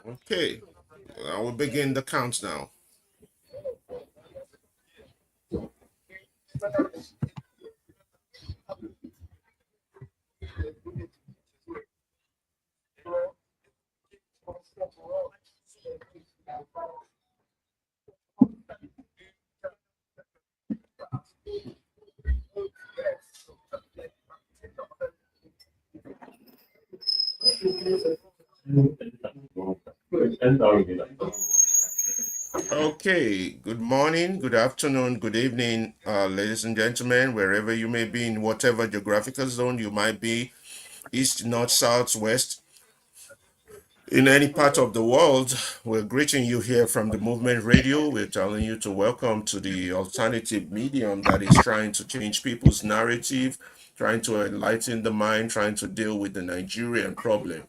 Okay, I will begin the count now. Okay, good morning, good afternoon, good evening, ladies and gentlemen, wherever you may be in whatever geographical zone you might be, east, north, south, west, in any part of the world. We're greeting you here from the Movement Radio. We're telling you to welcome to the alternative medium that is trying to change people's narrative, trying to enlighten the mind, trying to deal with the Nigerian problem,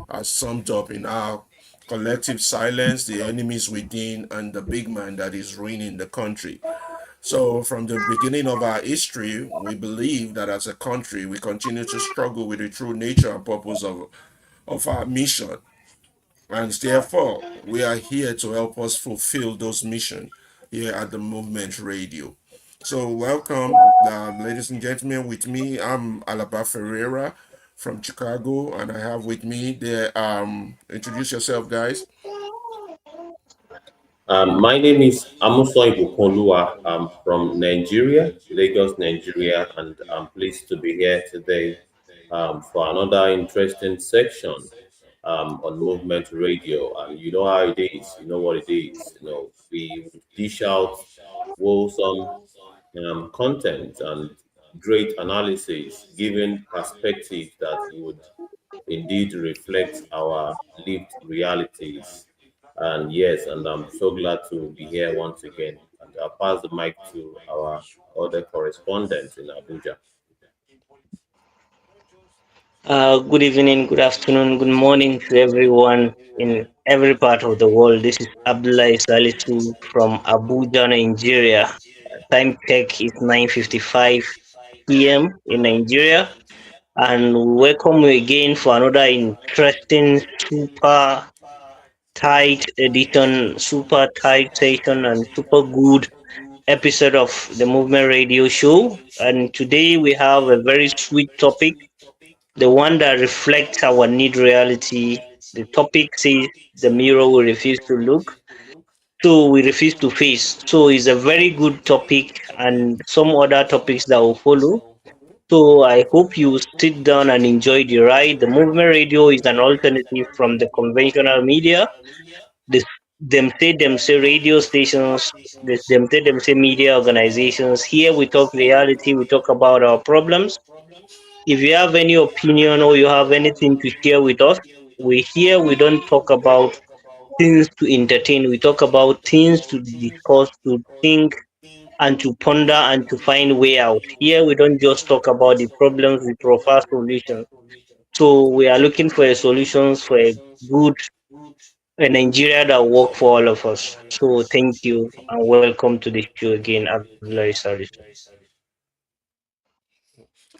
as summed up in our collective silence, the enemies within, and the big man that is ruining the country. So, from the beginning of our history, we believe that as a country, we continue to struggle with the true nature and purpose of our mission, and therefore, we are here to help us fulfill those missions here at the Movement Radio. So, welcome, ladies and gentlemen. With me, I'm Alaba Ferreira from Chicago, and I have with me there. Introduce yourself, guys. My name is Amusoy Bukolua. I'm from Nigeria, Lagos, Nigeria, and I'm pleased to be here today for another interesting section on Movement Radio. And you know how it is, you know what it is. We would dish out wholesome content and great analysis, giving perspective that would indeed reflect our lived realities. And yes, and I'm so glad to be here once again. And I'll pass the mic to our other correspondent in Abuja. Good evening, good afternoon, good morning to everyone in every part of the world. This is Abdullah Salisu from Abuja, Nigeria. Time check is 9:55 p.m. in Nigeria, and we welcome you again for another interesting, super tight edition, super tight session, and super good episode of the Movement Radio Show. And today we have a very sweet topic, the one that reflects our need reality. The topic says the mirror we refuse to look, so we refuse to face. So it's a very good topic, and some other topics that will follow. So I hope you sit down and enjoy the ride. The movement radio is an alternative from the conventional media. This, them say radio stations, them say media organizations. Here we talk reality, we talk about our problems. If you have any opinion or you have anything to share with us, we don't talk about things to entertain. We talk about things to discuss, to think, and to ponder and to find way out. Here we don't just talk about the problems, we prefer solutions. So we are looking for a solutions for good a Nigeria that work for all of us. So thank you and welcome to the show again, Abdullah Salisu.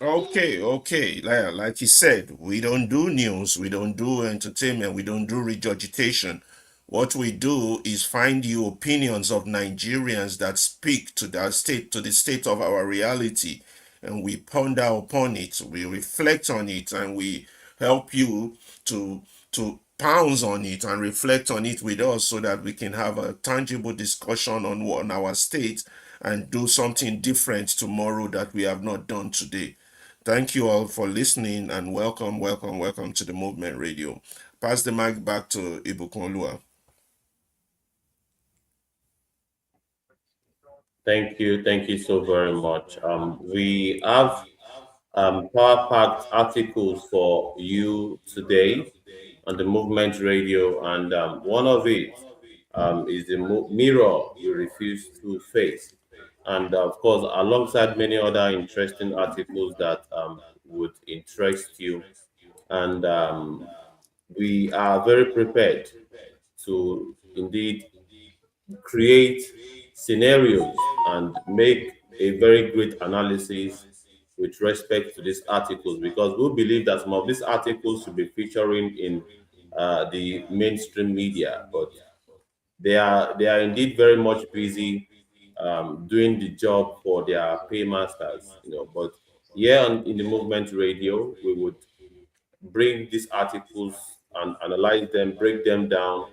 Okay. Like you said, we don't do news, we don't do entertainment, we don't do regurgitation. What we do is find you opinions of Nigerians that speak to the state of our reality, and we ponder upon it, we reflect on it, and we help you to pounce on it and reflect on it with us so that we can have a tangible discussion on our state and do something different tomorrow that we have not done today. Thank you all for listening and welcome to the Movement Radio. Pass the mic back to Ibukunlua. Thank you so very much. We have power-packed articles for you today on the Movement Radio, and one of it is the mirror we refuse to face. And of course, alongside many other interesting articles that would interest you. And we are very prepared to indeed create scenarios and make a very great analysis with respect to these articles, because we believe that some of these articles should be featuring in the mainstream media, but they are indeed very much busy doing the job for their paymasters, But here in the movement radio, we would bring these articles and analyze them, break them down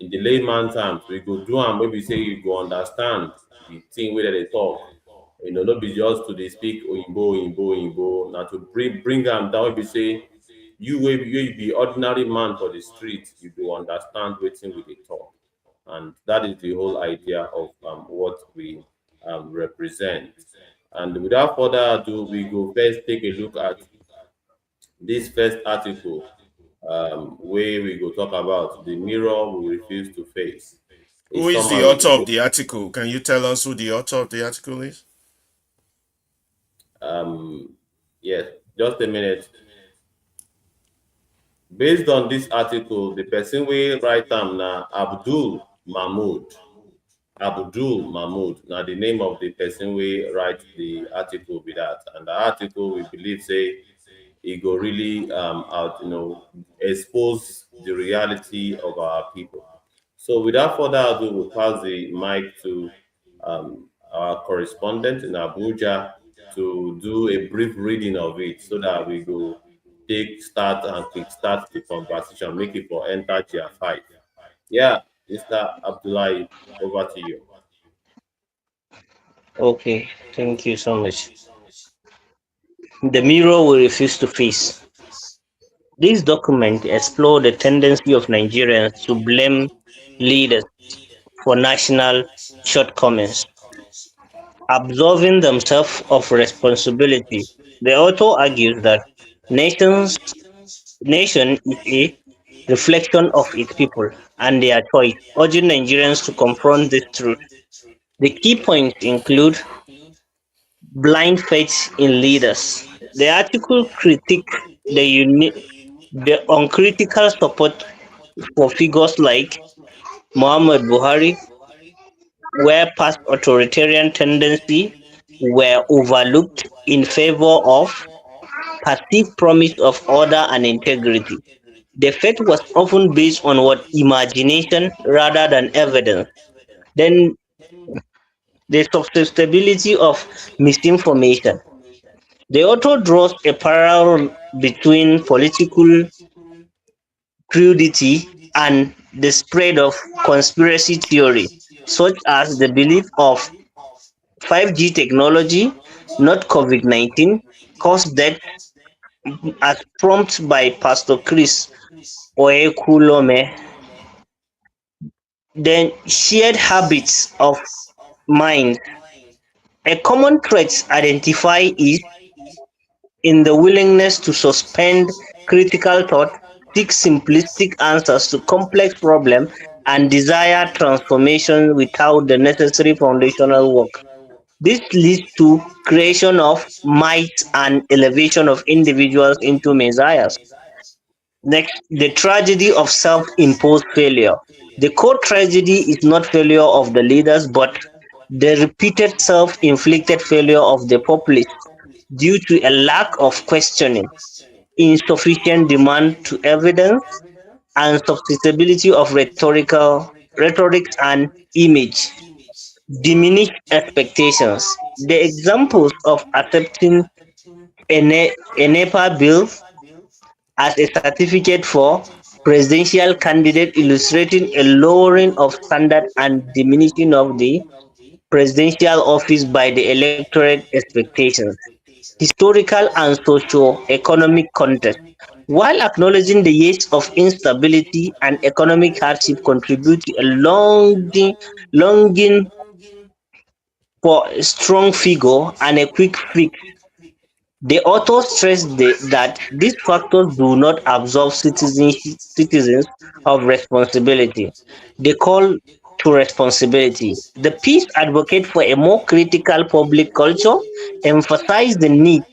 in the layman terms. We go do and maybe say you go understand the thing where they talk. Not be just to they speak oyinbo. Now to bring them down, maybe say you be ordinary man for the street, you go understand wetin we dey talk. And that is the whole idea of what we represent. And without further ado, we go first take a look at this first article, where we go talk about the mirror we refuse to face. Who It's is the somehow author of the article? Can you tell us who the author of the article is? yes, just a minute. Based on this article, the person we write am na Abdul Mahmud. Abdul Mahmud. Now the name of the person we write the article be that, and the article we believe say it go really out, expose the reality of our people. So without further ado, we'll pass the mic to our correspondent in Abuja to do a brief reading of it so that we go take start and kick start the conversation, make it for enter tier 5. Yeah, Mr. Abdullahi, over to you. Okay, thank you so much. The mirror we refuse to face. This document explores the tendency of Nigerians to blame leaders for national shortcomings, absolving themselves of responsibility. The author argues that nations nation is a reflection of its people and their choice, urging Nigerians to confront this truth. The key points include blind faith in leaders. The article critiques the uncritical support for figures like Muhammad Buhari, where past authoritarian tendencies were overlooked in favor of perceived promise of order and integrity. The faith was often based on what imagination rather than evidence. Then the susceptibility of misinformation. The author draws a parallel between political crudity and the spread of conspiracy theory, such as the belief of 5G technology, not COVID-19, caused death as prompted by Pastor Chris Oekulome. Then shared habits of mind. A common trait identified is in the willingness to suspend critical thought, seek simplistic answers to complex problems, and desire transformation without the necessary foundational work. This leads to creation of might and elevation of individuals into messiahs. Next, the tragedy of self-imposed failure. The core tragedy is not failure of the leaders, but the repeated self-inflicted failure of the populace due to a lack of questioning, insufficient demand to evidence, and susceptibility of rhetoric and image. Diminished expectations. The examples of accepting a NEPA bill as a certificate for presidential candidate illustrating a lowering of standard and diminishing of the presidential office by the electorate expectations. Historical and socio-economic context. While acknowledging the years of instability and economic hardship contribute to a longing for a strong figure and a quick fix, the author stressed that these factors do not absolve citizens of responsibility. They call to responsibility. The piece advocates for a more critical public culture, emphasize the need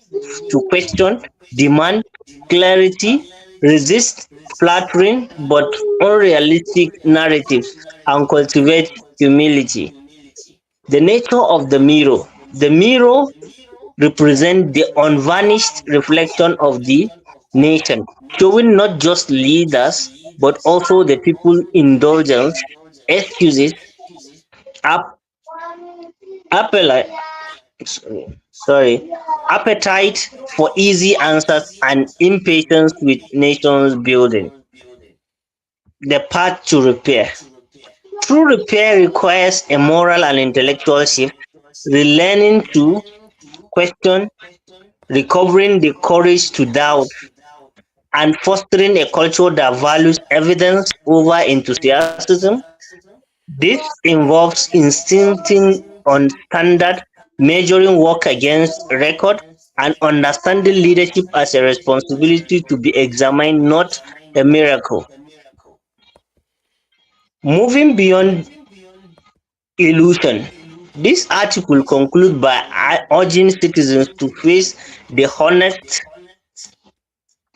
to question, demand clarity, resist flattering but unrealistic narratives, and cultivate humility. The nature of the mirror. The mirror represent the unvarnished reflection of the nation, showing not just leaders but also the people indulgence, excuses, ap- appetite, sorry, appetite for easy answers and impatience with nations building. The path to repair. True repair requires a moral and intellectual shift, relearning to question, recovering the courage to doubt, and fostering a culture that values evidence over enthusiasm. This involves insisting on standard, measuring work against record, and understanding leadership as a responsibility to be examined, not a miracle. Moving beyond illusion, this article concludes by urging citizens to face the honest,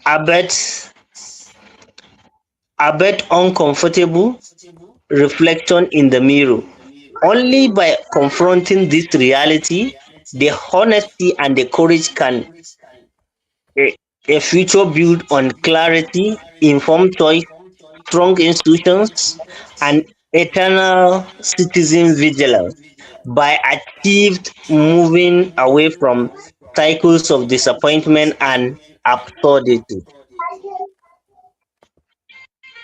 albeit, albeit uncomfortable, reflection in the mirror. Only by confronting this reality, the honesty and the courage can a, a future built on clarity, informed choice, strong institutions, and eternal citizen vigilance by achieved moving away from cycles of disappointment and absurdity.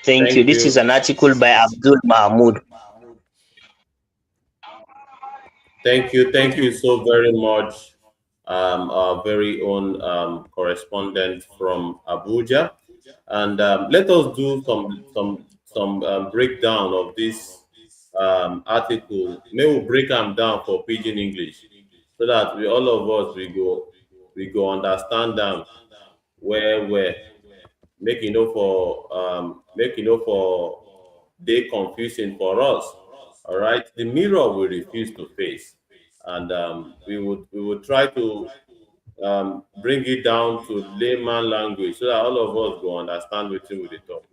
Thank you. Thank This is you. an article by Abdul Mahmud. Thank you. Thank Thank you you. so very much, our very own correspondent from Abuja. And let us do some breakdown of this article. May we break them down for Pidgin English so that we all of us we go understand them where make you know for they confusing for us. All right, the mirror we refuse to face, and we would try to bring it down to layman language so that all of us go understand wetin we dey talk.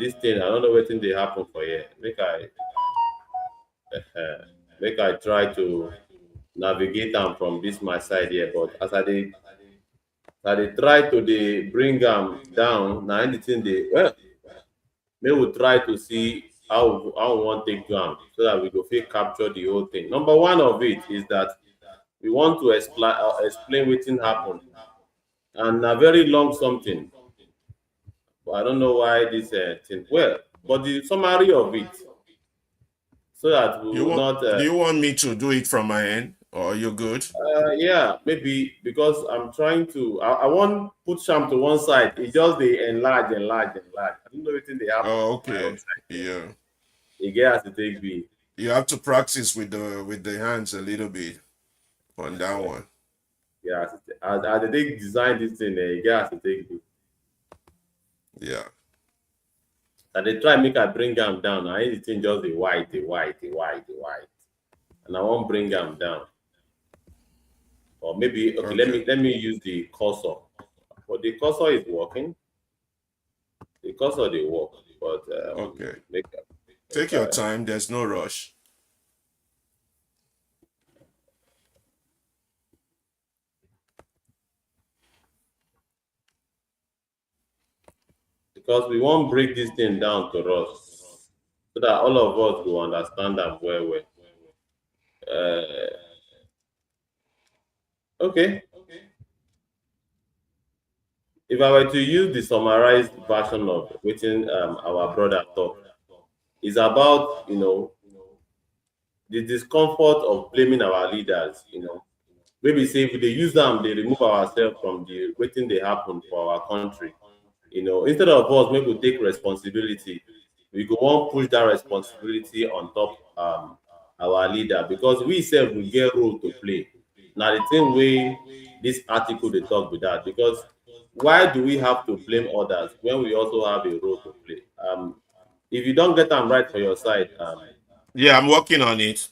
This thing I don't know wetin dey happen for here. Make I try to navigate am from this my side here, but as I dey try to dey bring am down, na the thing dey well. Make we try to see how we wan take do am so that we go fit capture the whole thing. Number one of it is that we want to explain wetin happen, and na very long something. But I don't know why this thing. Well, but the summary of it, so that we You will want? not. Do you want me to do it from my end, or you're good? Yeah, maybe because I'm trying to. I want put Sham to one side. It just they enlarge. I don't know anything they happen Oh, for my own okay. side here. Yeah. It get as it take be. You have to practice with the hands a little bit on that one. Yeah, as they take design this thing, it get as it take be. Yeah. And they try make I bring them down. I ain't the thing just the white. And I won't bring them down. Or maybe okay, let Okay. me let me use the cursor. But the cursor is working. The cursor they work, but Okay. make Take your I, time. There's no rush. because we won't break this thing down to us so that all of us will understand them well. Okay, if I were to use the summarized version of within our brother talk, is about the discomfort of blaming our leaders. Maybe say if they use them, they remove ourselves from the waiting they happen for our country. Instead of us maybe we take responsibility, we go on push that responsibility on top our leader because we self will get role to play. Now the thing way this article they talk with that because why do we have to blame others when we also have a role to play? If you don't get them right for your side, Yeah, I'm working on it.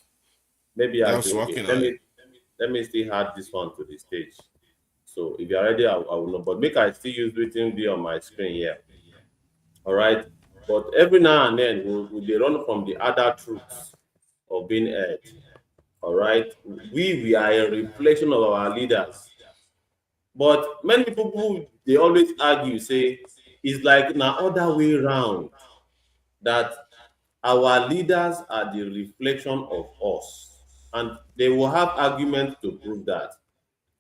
maybe I should Just okay. working Let on it. me let me still add this one to the stage. So if you're ready, I will know. But make I still use written be on my screen here. All right. But every now and then we run from the other truths of being heard. All right, we are a reflection of our leaders. But many people who they always argue say it's like na other way round, that our leaders are the reflection of us, and they will have arguments to prove that.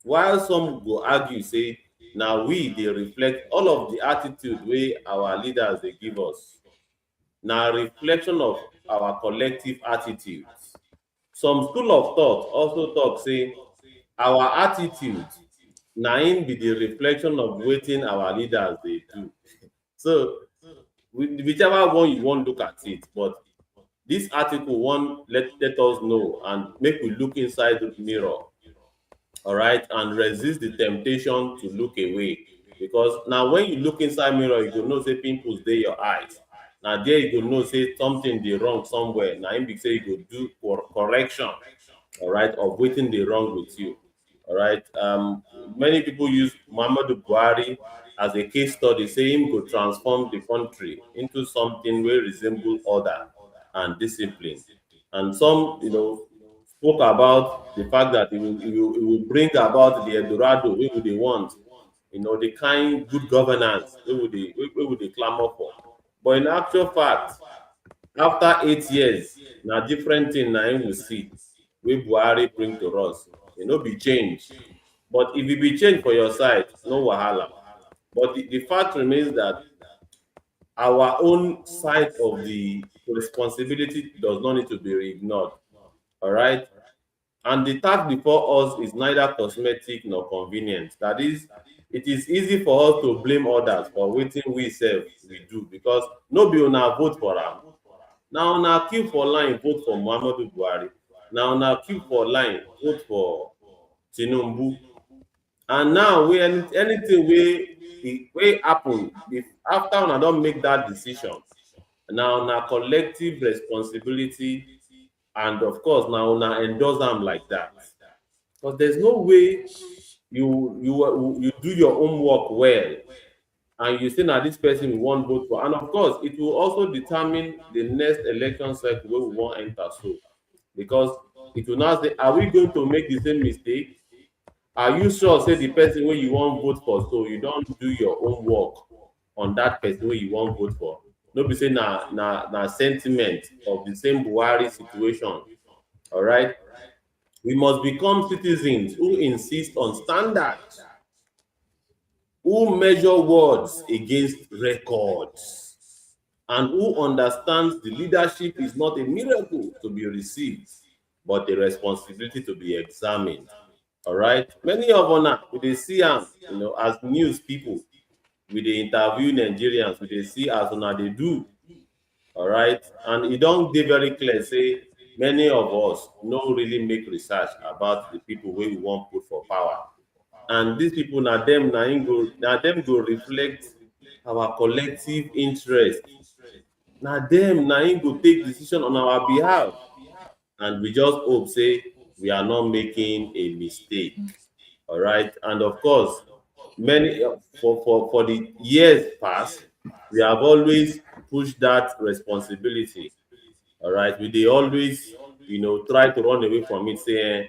While some go argue say na we dey reflect all of the attitude wey our leaders dey give us, na reflection of our collective attitudes. Some school of thought also talk say our attitude na im be the reflection of wetin our leaders dey do. So whichever one you wan look at it, but this article wan let us know and make we look inside the mirror, all right, and resist the temptation to look away. Because now when you look inside mirror, you go know say pimples dey your eyes. Now there you go know say something dey wrong somewhere. Now im be say you go do correction, all right, of wetin dey wrong with you. All right. Many people use Muhammadu Buhari as a case study, say him go transform the country into something wey resemble order and discipline. And some, spoke about the fact that it will bring about the Eldorado wey we dey want, the kind good governance wey we dey clamor for. But in actual fact, after 8 years, na different thing na im we see wey Buhari bring to us. E no be change. But if e be change for your side, no wahala. But the fact remains that our own side of the responsibility does not need to be ignored. All right. And the task before us is neither cosmetic nor convenient. That is, it is easy for us to blame others for wetin we sef we do, because no be una vote for am. Na una queue for line vote for Muhammadu Buhari. Na una queue for line vote for Tinubu. And now wey anything wey happen, if after una don make that decision, na una collective responsibility, and of course na una endorse am like that. Because there's no way you do your own work well and you say na this person we wan vote for. And of course it will also determine the next election cycle wey we wan enter so, because it will now say, are we going to make the same mistake? Are you sure say the person wey you wan vote for, so you don do your own work on that person wey you wan vote for? No be say na sentiment of the same Buhari situation. All right. We must become citizens who insist on standards, who measure words against records, and who understands the leadership is not a miracle to be received, but a responsibility to be examined. All right. Many of una we dey see am, as news people, we dey interview Nigerians, we dey see as una dey do. All right. And e don dey very clear say many of us no really make research about the people wey we wan put for power. And these people na dem go reflect our collective interest. Na dem go take decision on our behalf. And we just hope say we are not making a mistake. All right. And of course, many for the years past, we have always pushed that responsibility. All right. We dey always, try to run away from it, say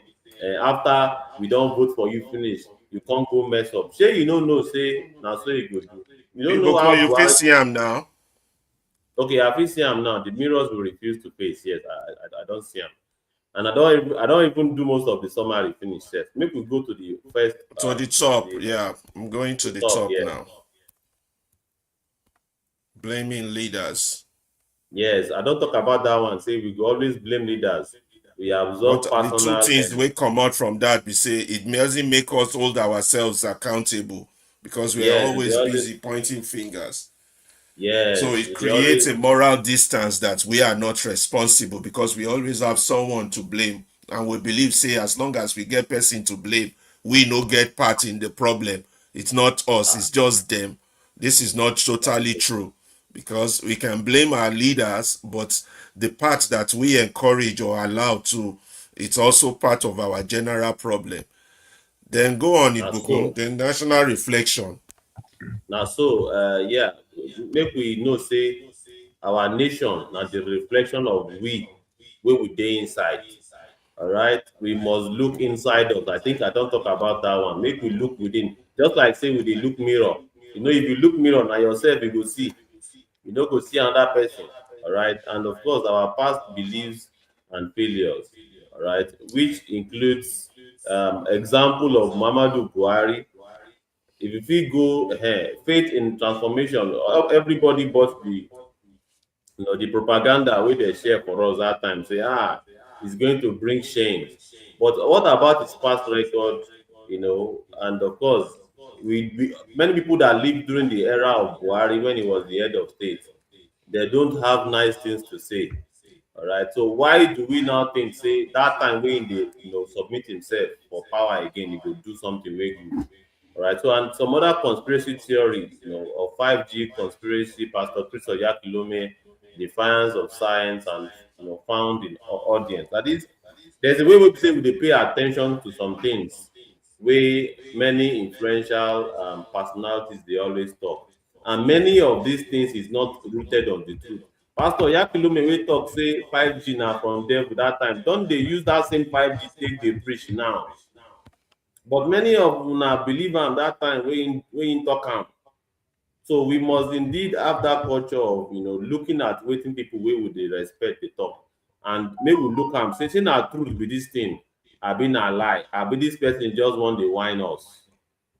after we don vote for you finish, you can't go mess up. Shey you no know say na so you go do. You don't know Ibokun, how you fit Buhari. see am now. Okay, I fit see am now. The mirrors will refuse to face. Yes, I don't see am. And I don't even do most of the summary finish sef. Make we go to the first To the top, the yeah. I'm going to the the top, top yeah. now. Blaming leaders. Yes, I don't talk about that one. Say we go always blame leaders. We But absorb the two personal things we come out from that, we say it doesn't make us hold ourselves accountable because we are yes, we dey always always busy pointing fingers. So yes, it we dey creates always a moral distance that we are not responsible because we always have someone to blame. And we believe, say, as long as we get person to blame, we no get part in the problem. It's not us, it's just them. This is not totally true because we can blame our leaders, but the part that we encourage or allow to, it's also part of our general problem. Then go on, na Ibukun, so the national reflection. yeah, make we know say our nation na the reflection of we wey we dey inside. All right, we must look inside us. I think I don't talk about that one. Make we look within. Just like say we dey look mirror. You know, if you look mirror na yourself you go see. You no go see another person. All right, and of course our past beliefs and failures. All right, which includes example of Muhammadu Buhari. If you fit go faith in transformation, everybody bought the the propaganda wey dey share for us that time say it's going to bring change. But what about his past record? And of course we many people that lived during the era of Buhari when he was the head of state, they don't have nice things to say. All right, so why do we now think say that time when they submit himself for power again, he go do something very good? All right, so and some other conspiracy theory, of 5G conspiracy, Pastor Chris Oyakilome, defiance of science, and found in audience. That is, there's a way we say we dey pay attention to some things wey many influential personalities dey always talk, and many of these things is not rooted on the truth. Pastor Yakilume wey talk say 5G na from devil that time, don dey use that same 5G take dey preach now. But many of una believe am that time wey im talk am. So we must indeed have that culture of looking at wetin people wey we dey respect dey talk, and make we look am say shey na truth be this thing abi na lie, abi this person just wan dey whine us.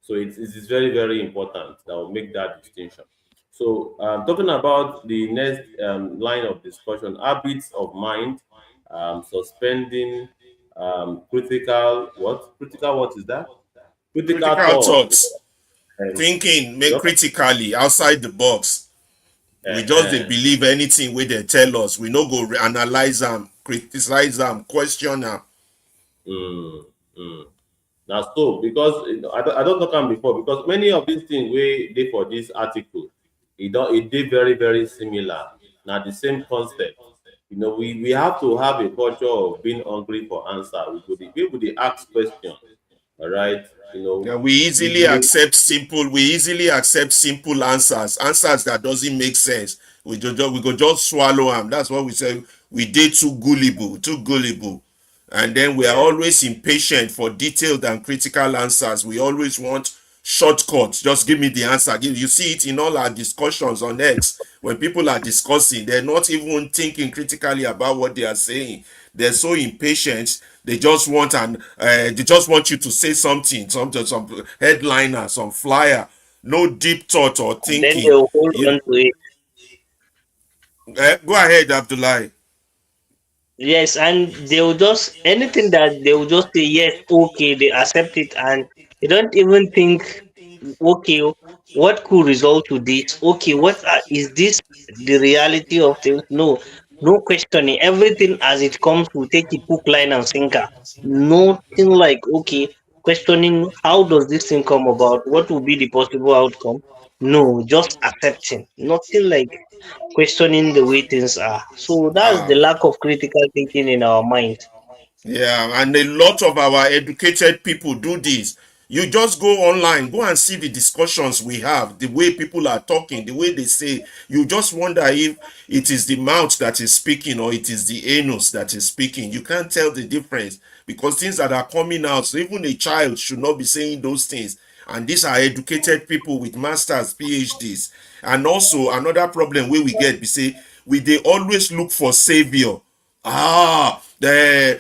So it is very, very important that we make that distinction. So talking about the next line of discussion, habits of mind, suspending critical what is that? Critical Critical thought. thoughts, Um, thinking, we make critically outside the box. We just dey uh, believe anything wey they tell us. We no go analyze them, criticize them, question them. mm, mm. Na so because I don't talk am before, because many of these things wey dey for this article, it dey very, very similar. Na the same concept. We have to have a culture of being hungry for answer. We go dey people dey ask question. All right, Yeah, we we easily go accept simple. We easily accept simple answers. Answers that doesn't make sense. We go just swallow them. That's what we say. We did too gullible, too gullible, and then we are yeah. always impatient for detailed and critical answers. We always want shortcuts. Just give me the answer. You see it in all our discussions on X. When people are discussing, they're not even thinking critically about what they are saying. They're so impatient. They just want you to say something, some headliner, some flyer. No deep thought or And then thinking. they'll hold You on to it. Go ahead, Abdullah. Yes, and they will just anything that they will just say yes, okay, they accept it, and they don't even think, okay, what could result to this? Okay, is this the reality of things? No, no questioning. Everything as it comes, we take it hook, line, and sinker. Nothing like okay, questioning how does this thing come about? What will be the possible outcome? No, just accepting. Nothing like questioning the way things are. So that's the Um, lack of critical thinking in our mind. Yeah, and a lot of our educated people do this. You just go online, go and see the discussions we have, the way people are talking, the way they say. You just wonder if it is the mouth that is speaking or it is the anus that is speaking. You can't tell the difference because things that are coming out, so even a child should not be saying those things. And these are educated people with masters, PhDs. And also another problem where we get, we say, they always look for savior. The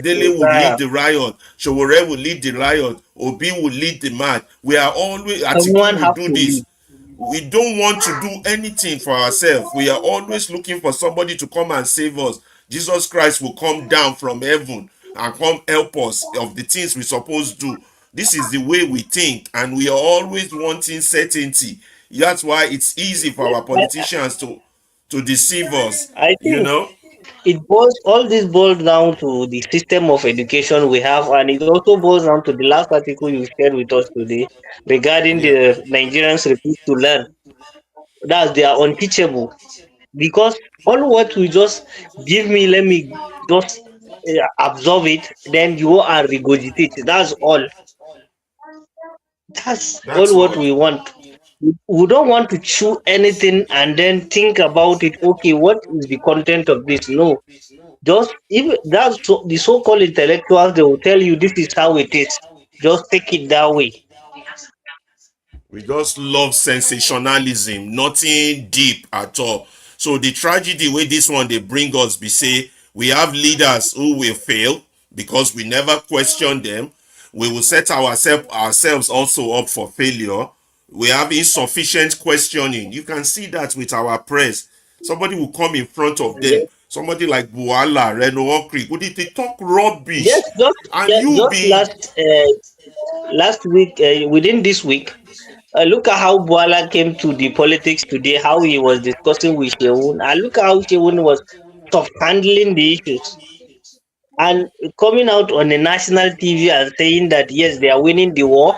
Dele would lead Yeah, the riot. Showore will lead the riot. Obi will lead the march. We are always Atiku everyone will have do to this. lead. We don't want to do anything for ourselves. We are always looking for somebody to come and save us. Jesus Christ will come down from heaven and come help us of the things we supposed to do. This is the way we think, and we are always wanting certainty. That's why it's easy for our politicians to deceive us. I You think know? all this boils down to the system of education we have, and it also boils down to the last article you shared with us today regarding Yeah. the Nigerians refuse to learn. That's they are unteachable because all what we just give me, let me just absorb it, then you are regurgitate. That's all. That's That's all what all. we want. We don't want to chew anything and then think about it. Okay, what is the content of this? No, Just even the so-called intellectuals, they will tell you this is how it is. Just take it that way. We just love sensationalism, nothing deep at all. So the tragedy where this one they bring us be say we have leaders who will fail because we never question them. We will set ourselves also up for failure. We have insufficient questioning. You can see that with our press. Somebody will come in front of them. Yes, Somebody like Buala, Reno Okri, would they talk rubbish, yes, just and yeah, you just be last week, within this week, look at how Boala came to the politics today, how he was discussing with Shehun, and look at how Shehun was soft handling the issues and coming out on the national TV and saying that yes, they are winning the war,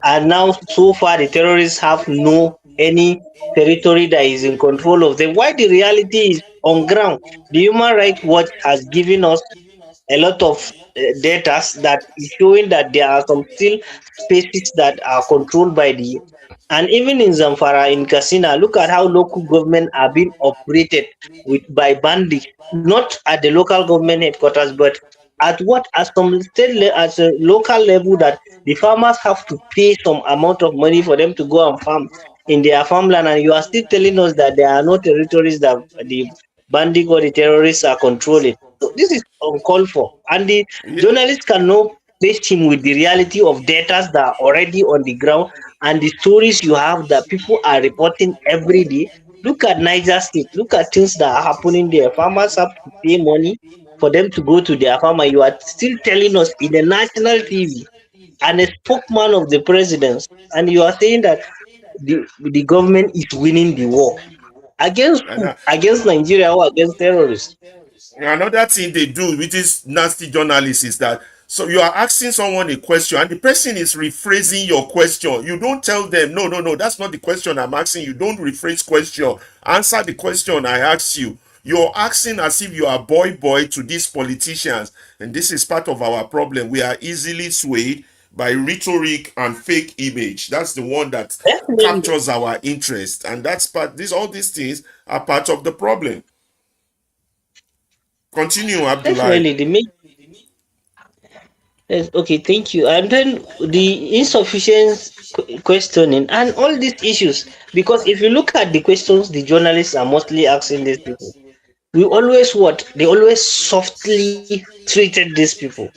and now so far the terrorists have no any territory that is in control of them. Why the reality is on ground? The Human Rights Watch has given us a lot of data that is showing that there are some still spaces that are controlled by the, and even in Zamfara, in Katsina, look at how local government are being operated with by bandits, not at the local government headquarters, but at what at some at a local level, that the farmers have to pay some amount of money for them to go and farm in their farmland, and you are still telling us that there are no territories that the bandit or the terrorists are controlling. So this is uncalled for, and the yeah, journalists cannot face him with the reality of data that are already on the ground and the stories you have that people are reporting every day. Look at Niger State. Look at things that are happening there. Farmers have to pay money for them to go to their farm, and you are still telling us in the national TV and a spokesman of the president, and you are saying that the government is winning the war against and who? Against Nigeria or against terrorists? another thing they do with this nasty journalists is that so you are asking someone a question and the person is rephrasing your question. You don't tell them, no, no, no, that's not the question I'm asking you. Don't rephrase question. Answer the question I asked you. You're asking as if you are boy to these politicians. And this is part of our problem. We are easily swayed by rhetoric and fake image. That's the one that Definitely, captures our interest. And that's part, this all these things are part of the problem. Continue, Abdullah. definitely. Yes, okay, thank you. And then the insufficient questioning and all these issues, because if you look at the questions the journalists are mostly asking these people, we always what they always softly treated these people,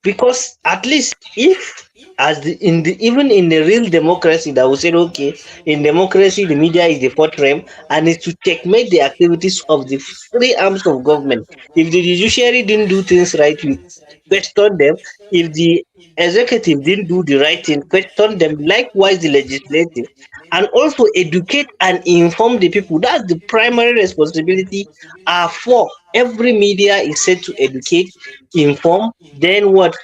because at least if as the in the even in the real democracy that we said okay, in democracy the media is the fourth realm and is to checkmate the activities of the three arms of government. If the judiciary didn't do things right, we question them. If the executive didn't do the right thing, question them. Likewise the legislative, and also educate and inform the people. That's the primary responsibility. For every media is said to educate, inform, then what,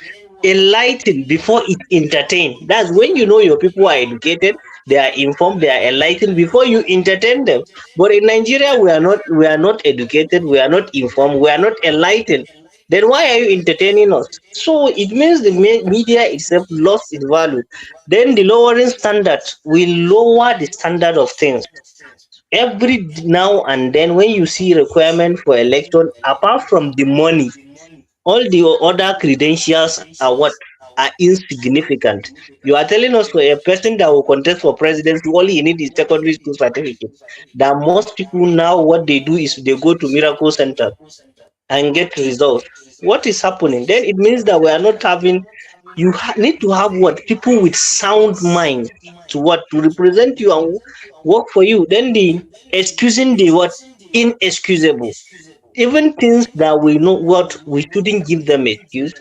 enlighten before it entertain. That's when you know your people are educated, they are informed, they are enlightened before you entertain them. But in Nigeria, we are not educated, we are not informed, we are not enlightened. Then why are you entertaining us? So it means the media itself lost its value. Then the lowering standard will lower the standard of things. Every now and then, when you see requirement for election, apart from the money, all the other credentials are what, are insignificant. You are telling us for a person that will contest for presidency, all you need is secondary school certificate. That most people now what they do is they go to miracle center and get results. What is happening? Then it means that we are not having. You need to have what, people with sound mind to what, to represent you and work for you. Then the excusing the what, inexcusable, even things that we know what, we shouldn't give them excuse,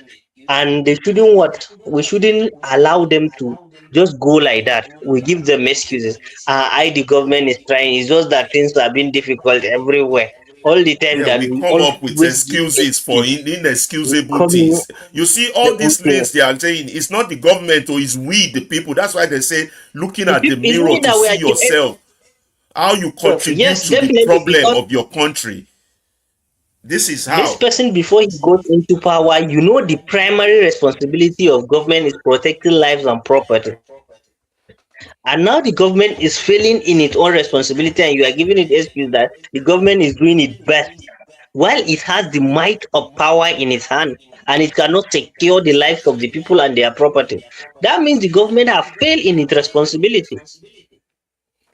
and they shouldn't what, we shouldn't allow them to just go like that. We give them excuses. The government is trying, it's just that things are being difficult everywhere all the time, Yeah, that we we come up with always give excuses for excuse. We inexcusable coming things. You see, the all whole these thing. links they are saying it's not the government or it's we, the people. That's why they say looking The at the people, it's mirror we to that we see are yourself, how you contribute yes, to the definitely, problem because of your country. This is this how. person, before he goes into power, the primary responsibility of government is protecting lives and property. And now the government is failing in its own responsibility, and you are giving it excuse that the government is doing its best. while it has the might of power in its hand and it cannot secure the lives of the people and their property. That means the government have failed in its responsibility.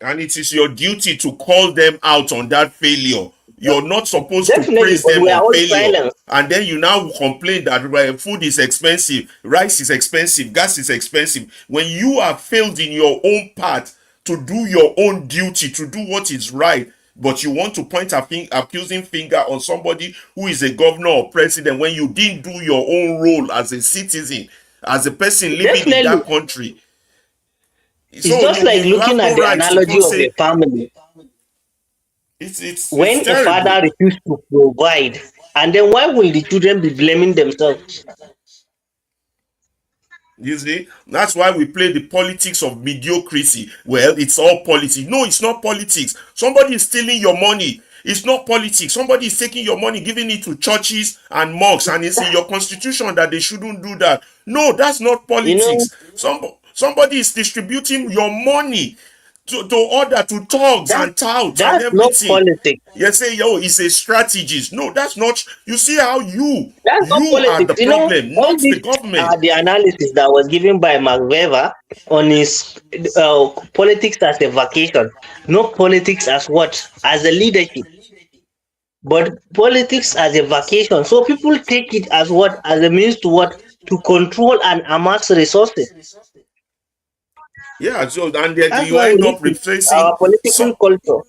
And it is your duty to call them out on that failure. You're not supposed to Definitely, praise but them we are on all failure. silent. And then you now complain that food is expensive, rice is expensive, gas is expensive. When you have failed in your own part to do your own duty, to do what is right, but you want to point a accusing finger on somebody who is a governor or president when you didn't do your own role as a citizen, as a person living in Definitely, that country. it's So just you like you have looking no at the right to analogy come of a say family. it's When a terrible. father refuses to provide, and then why will the children be blaming themselves? You see, that's why we play the politics of mediocrity. Well, it's all politics. No, it's not politics. Somebody is stealing your money. It's not politics. Somebody is taking your money, giving it to churches and mosques, and it's in your constitution that they shouldn't do that. No, that's not You know, politics. Somebody is distributing your money to order to thugs that and touts and that's not everything. politics. You say, yo, it's a strategist. No, that's not. You see how That's not you are politics. the problem, All not the these government. are the analysis that was given by Mark Weber on his politics as a vacation, not politics as what? As a leadership, but politics as a vacation. So people take it as what? As a means to what? To control and amass resources. Yeah, so and then That's you why we end need up to our replacing political so culture.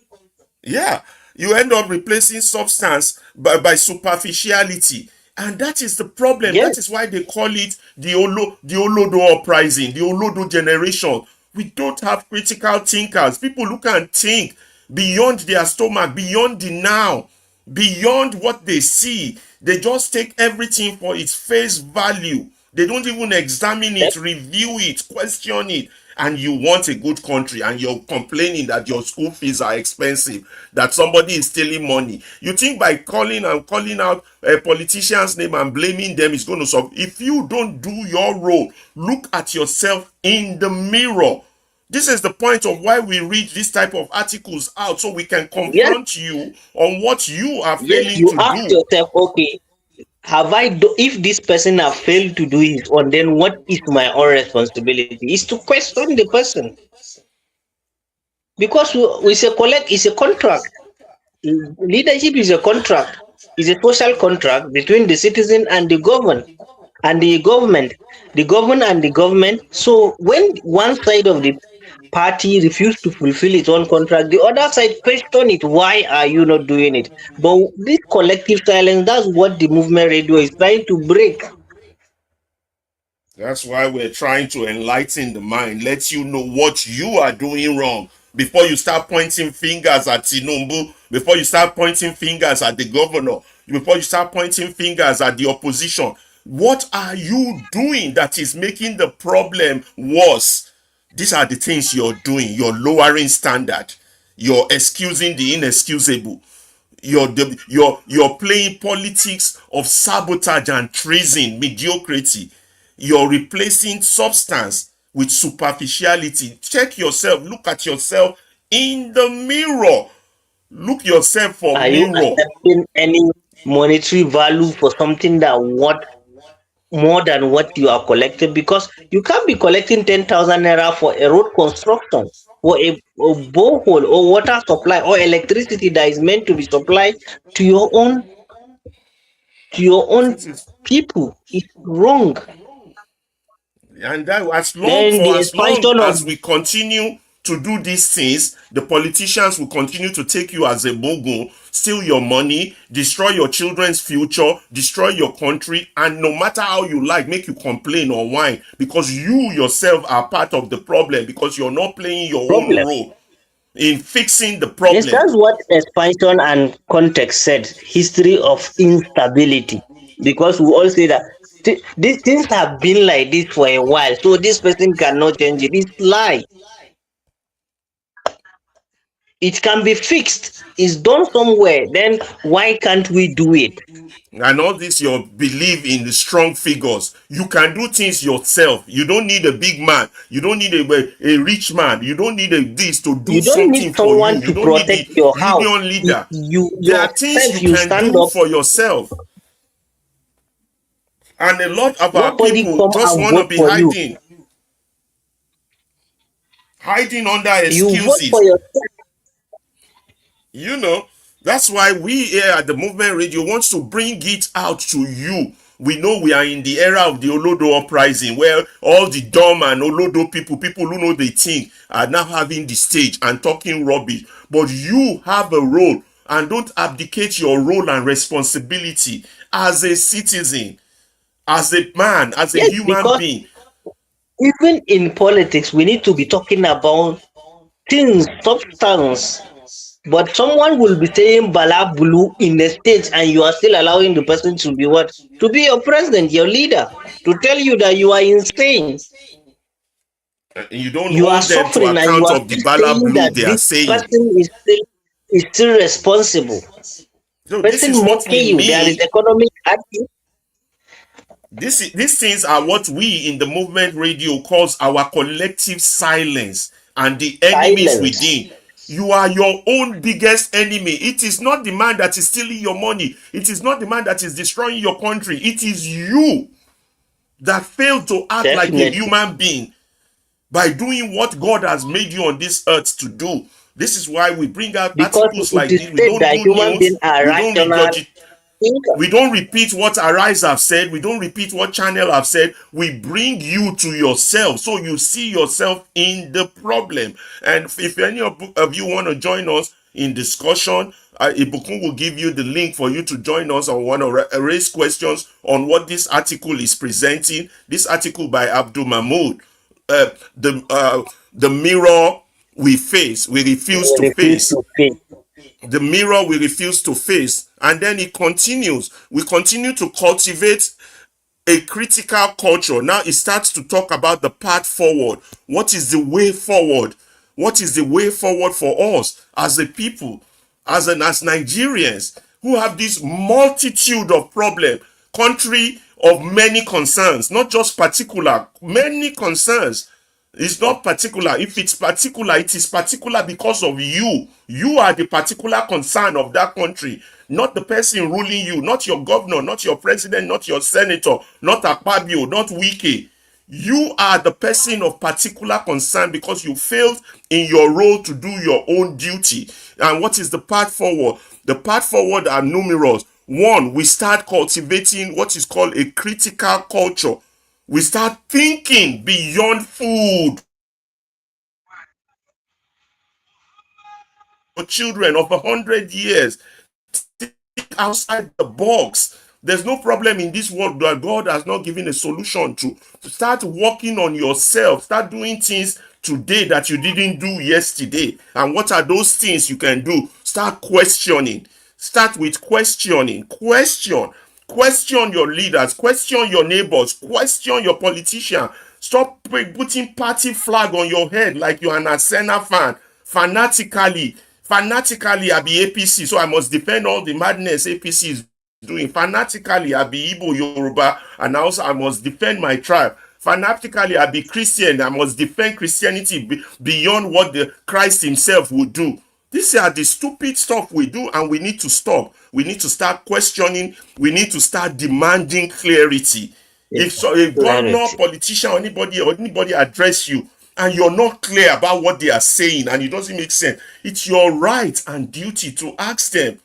yeah, you end up replacing substance by superficiality. And that is the problem. Yes, That is why they call it the Olodo uprising, the Olodo generation. We don't have critical thinkers, people who can think beyond their stomach, beyond the now, beyond what they see. They just take everything for its face value. They don't even examine that, it, review it, question it. And you want a good country and you're complaining that your school fees are expensive, that somebody is stealing money. You think by calling and calling out a politician's name and blaming them is going to solve? If you don't do your role, look at yourself in the mirror. This is the point of why we read this type of articles out, so we can yes, confront you on what you are yes. failing You to ask do. yourself, okay, if this person have failed to do his own, then what is my own responsibility? Is to question the person because it's a contract. Leadership is a contract. It's a social contract between the citizen and the government and the government and the government. So when one side of the party refuse to fulfill its own contract, the other side question it. Why are you not doing it? But this collective silence, that's what the movement radio is trying to break. That's why we're trying to enlighten the mind, let you know what you are doing wrong before you start pointing fingers at Tinubu, before you start pointing fingers at the governor, before you start pointing fingers at the opposition. What are you doing that is making the problem worse? These are the things you're doing. You're lowering standard. You're excusing the inexcusable. You're playing politics of sabotage and treason, mediocrity. You're replacing substance with superficiality. Check yourself. Look at yourself in the mirror. Look yourself for Are you mirror. accepting any monetary value for something that what more than what you are collecting? Because you can't be collecting 10,000 naira for a road construction, for a borehole or water supply or electricity that is meant to be supplied to your own to your own This is people. It's wrong. and that Then the as long expansion of as we continue to do these things, the politicians will continue to take you as a bogo, steal your money, destroy your children's future, destroy your country, and no matter how you like, make you complain or whine because you yourself are part of the problem because you're not playing your own problem. role in fixing the Yes, problem. that's what expansion and context said. History of instability. Because we all say that these things have been like this for a while, so this person cannot change it. It's lie. It can be fixed. It's done somewhere. Then why can't we do it? And all this your belief in the strong figures, you can do things yourself. You don't need a big man, you don't need a rich man, you don't need this to do You don't need something for you, someone you to don't need protect the your house. union leader. You There are things yourself, you you can stand do up. for yourself, and a lot of our Nobody people come just and want to vote be for you. hiding under You vote for excuses. yourself. You know, that's why we here at the Movement Radio wants to bring it out to you. We know we are in the era of the Olodo uprising, where all the dumb and Olodo people who know they think, are now having the stage and talking rubbish. But you have a role, and don't abdicate your role and responsibility as a citizen, as a man, as a Yes, human because being. even in politics, we need to be talking about things, substance. But someone will be saying Bala Bulu in the stage, and you are still allowing the person to be what? To be your president, your leader, to tell you that you are insane. And you don't You are hold them to suffering, and you account are of the still bala saying blue that they are this saying. person is still responsible. So this Person is what we mocking you. There is mean. economic hardship, These things are what we in the movement radio calls our collective silence and the enemies silence. within. You are your own biggest enemy. It is not the man that is stealing your money. It is not the man that is destroying your country. It is you that failed to act like a Definitely. human being by doing what God has made you on this earth to do. This is why we bring out Because articles it like is this. We said don't that do human beings news. are We don't rational regurgitate. thinkers. We don't repeat what Arise have said. We don't repeat what Channel have said. We bring you to yourself so you see yourself in the problem. And if any of you want to join us in discussion, Ibukun will give you the link for you to join us and want to raise questions on what this article is presenting. This article by Abdul Mahmud, uh, the mirror we face, we refuse They to refuse face, to pay. the mirror we refuse to face. And then it continues. We continue to cultivate a critical culture. Now it starts to talk about the path forward. What is the way forward? What is the way forward for us as a people, as Nigerians who have this multitude of problem, country of many concerns, not just particular, many concerns. It's not particular. If it's particular, it is particular because of you. You are the particular concern of that country, not the person ruling you, not your governor, not your president, not your senator, not Akpabio, not Wike. You are the person of particular concern because you failed in your role to do your own duty. And what is the path forward? The path forward are numerous. One, we start cultivating what is called a critical culture. We start thinking beyond food for children of 100 years. Outside the box. There's no problem in this world that God has not given a solution to. Start working on yourself. Start doing things today that you didn't do yesterday. And what are those things you can do? Start questioning. Start with questioning. Question your leaders. Question your neighbors. Question your politician. Stop putting party flag on your head like you're an Arsenal fan. Fanatically, I be APC, so I must defend all the madness APC is doing. Fanatically, I be Igbo Yoruba, and also I must defend my tribe. Fanatically, I be Christian, I must defend Christianity beyond what the Christ himself would do. These are the stupid stuff we do, and we need to stop. We need to start questioning. We need to start demanding clarity. Yeah, If so, a governor, clarity. politician, or anybody address you and you're not clear about what they are saying and it doesn't make sense, it's your right and duty to ask them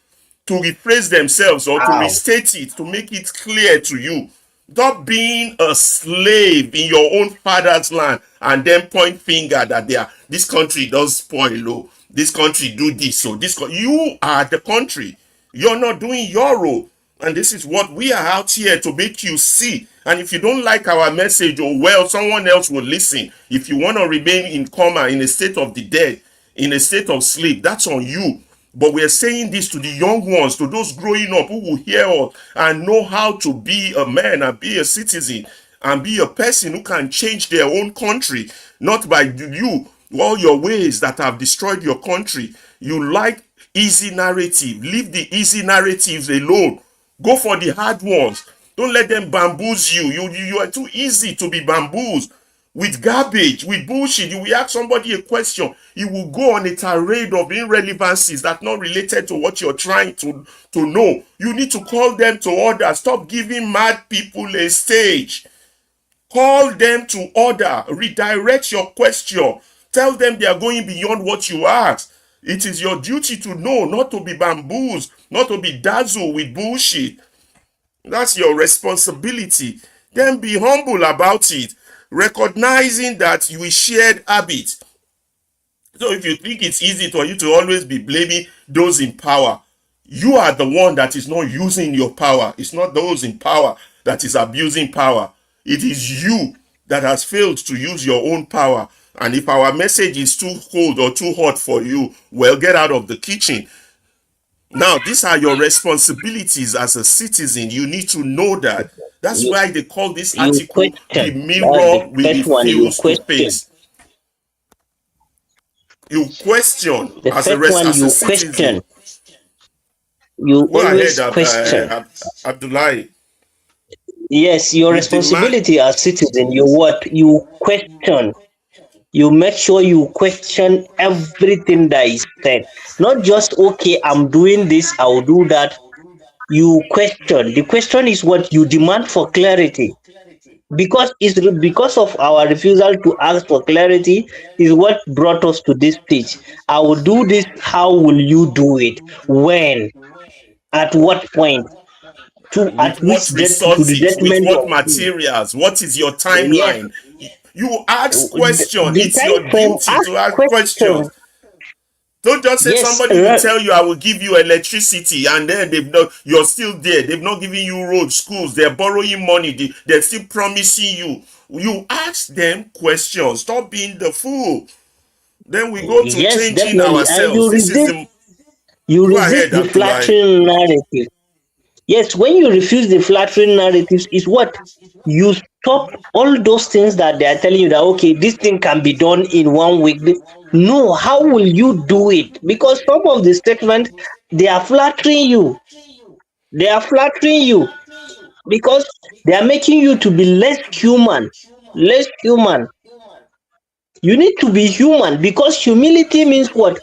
to rephrase themselves or to How? restate it to make it clear to you. Stop being a slave in your own father's land and then point finger that they are this country does spoil. Oh, this country do this. So you are the country. You're not doing your role. And this is what we are out here to make you see. And if you don't like our message, oh well, someone else will listen. If you want to remain in coma, in a state of the dead, in a state of sleep, that's on you. But we are saying this to the young ones, to those growing up who will hear us and know how to be a man and be a citizen and be a person who can change their own country, not by you all your ways that have destroyed your country. You like easy narrative. Leave the easy narratives alone. Go for the hard ones. Don't let them bamboozle you. You are too easy to be bamboozled with garbage, with bullshit. You will ask somebody a question, you will go on a tirade of irrelevancies that not related to what you're trying to know. You need to call them to order. Stop giving mad people a stage. Call them to order. Redirect your question. Tell them they are going beyond what you ask. It is your duty to know, not to be bamboozled, not to be dazzled with bullshit. That's your responsibility. Then be humble about it, recognizing that you shared habit. So if you think it's easy for you to always be blaming those in power, you are the one that is not using your power. It's not those in power that is abusing power. It is you that has failed to use your own power. And if our message is too cold or too hot for you, well, get out of the kitchen. Now, these are your responsibilities as a citizen. You need to know that. That's You why they call this you article question. the That's the mirror we first one. You refuse to question. face. You question The as a first one as a you question. citizen. You Go ahead, always question. Abdullahi. Yes, your You demand. responsibility as citizen. You what? You question. You make sure you question everything that is said. Not just okay, I'm doing this, I'll do that. You question. The question is what you demand for clarity. Because it's because of our refusal to ask for clarity is what brought us to this stage. I will do this. How will you do it? When? At what point? To With at which what to the resources, with detriment what of who? materials, what is your Yes, timeline? You ask question. the It's time your frame. duty Ask to ask questions. question. Don't just say Yes, somebody will tell you I will give you electricity and then they've not, you're still there. They've not given you roads, schools. They're borrowing money. They're still promising you. You ask them questions. Stop being the fool. Then we go to yes, changing definitely. And ourselves. This is the. you Go resist ahead, the Abdullah. flattering narrative. Yes, when you refuse the flattering narratives, is what you stop all those things that they are telling you that okay, this thing can be done in 1 week. No, how will you do it? Because some of the statements they are flattering you. They are flattering you because they are making you to be less human. Less human. You need to be human because humility means what?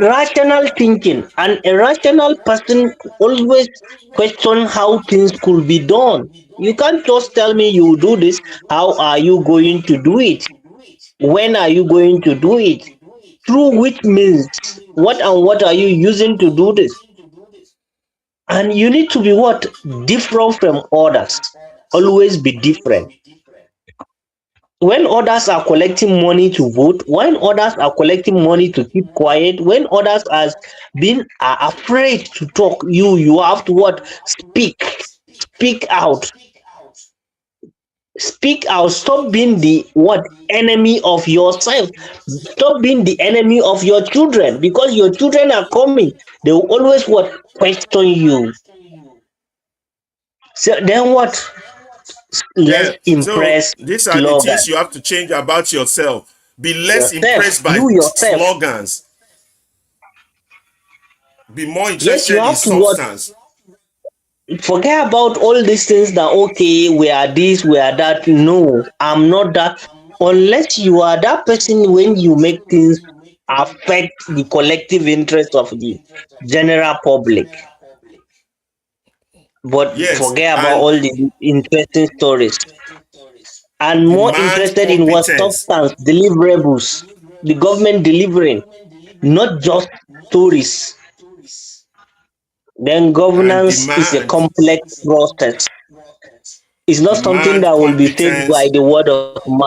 Rational thinking. An irrational person always question how things could be done. You can't just tell me you do this. How are you going to do it? When are you going to do it? Through which means? What and what are you using to do this? And you need to be what? Different from others. Always be different. When others are collecting money to vote, when others are collecting money to keep quiet, when others are afraid to talk, you have to what? Speak out. Speak out. Stop being the what? Enemy of yourself. Stop being the enemy of your children because your children are coming. They will always what? Question you. So then what? Yeah. Let's So impress these are the slogan. things you have to change about yourself. Be less Yourself. impressed by You yourself. slogans. Be more Yes, you interested in have to what? substance. Forget about all these things that okay we are this we are that. No, I'm not that. Unless you are that person when you make things affect the collective interest of the general public, but Yes. forget about And all the interesting stories and more demand interested in what competence. substance deliverables the government delivering, not just stories. Then And governance is a complex process. It's not something demand that will be said by competence. the word of mouth.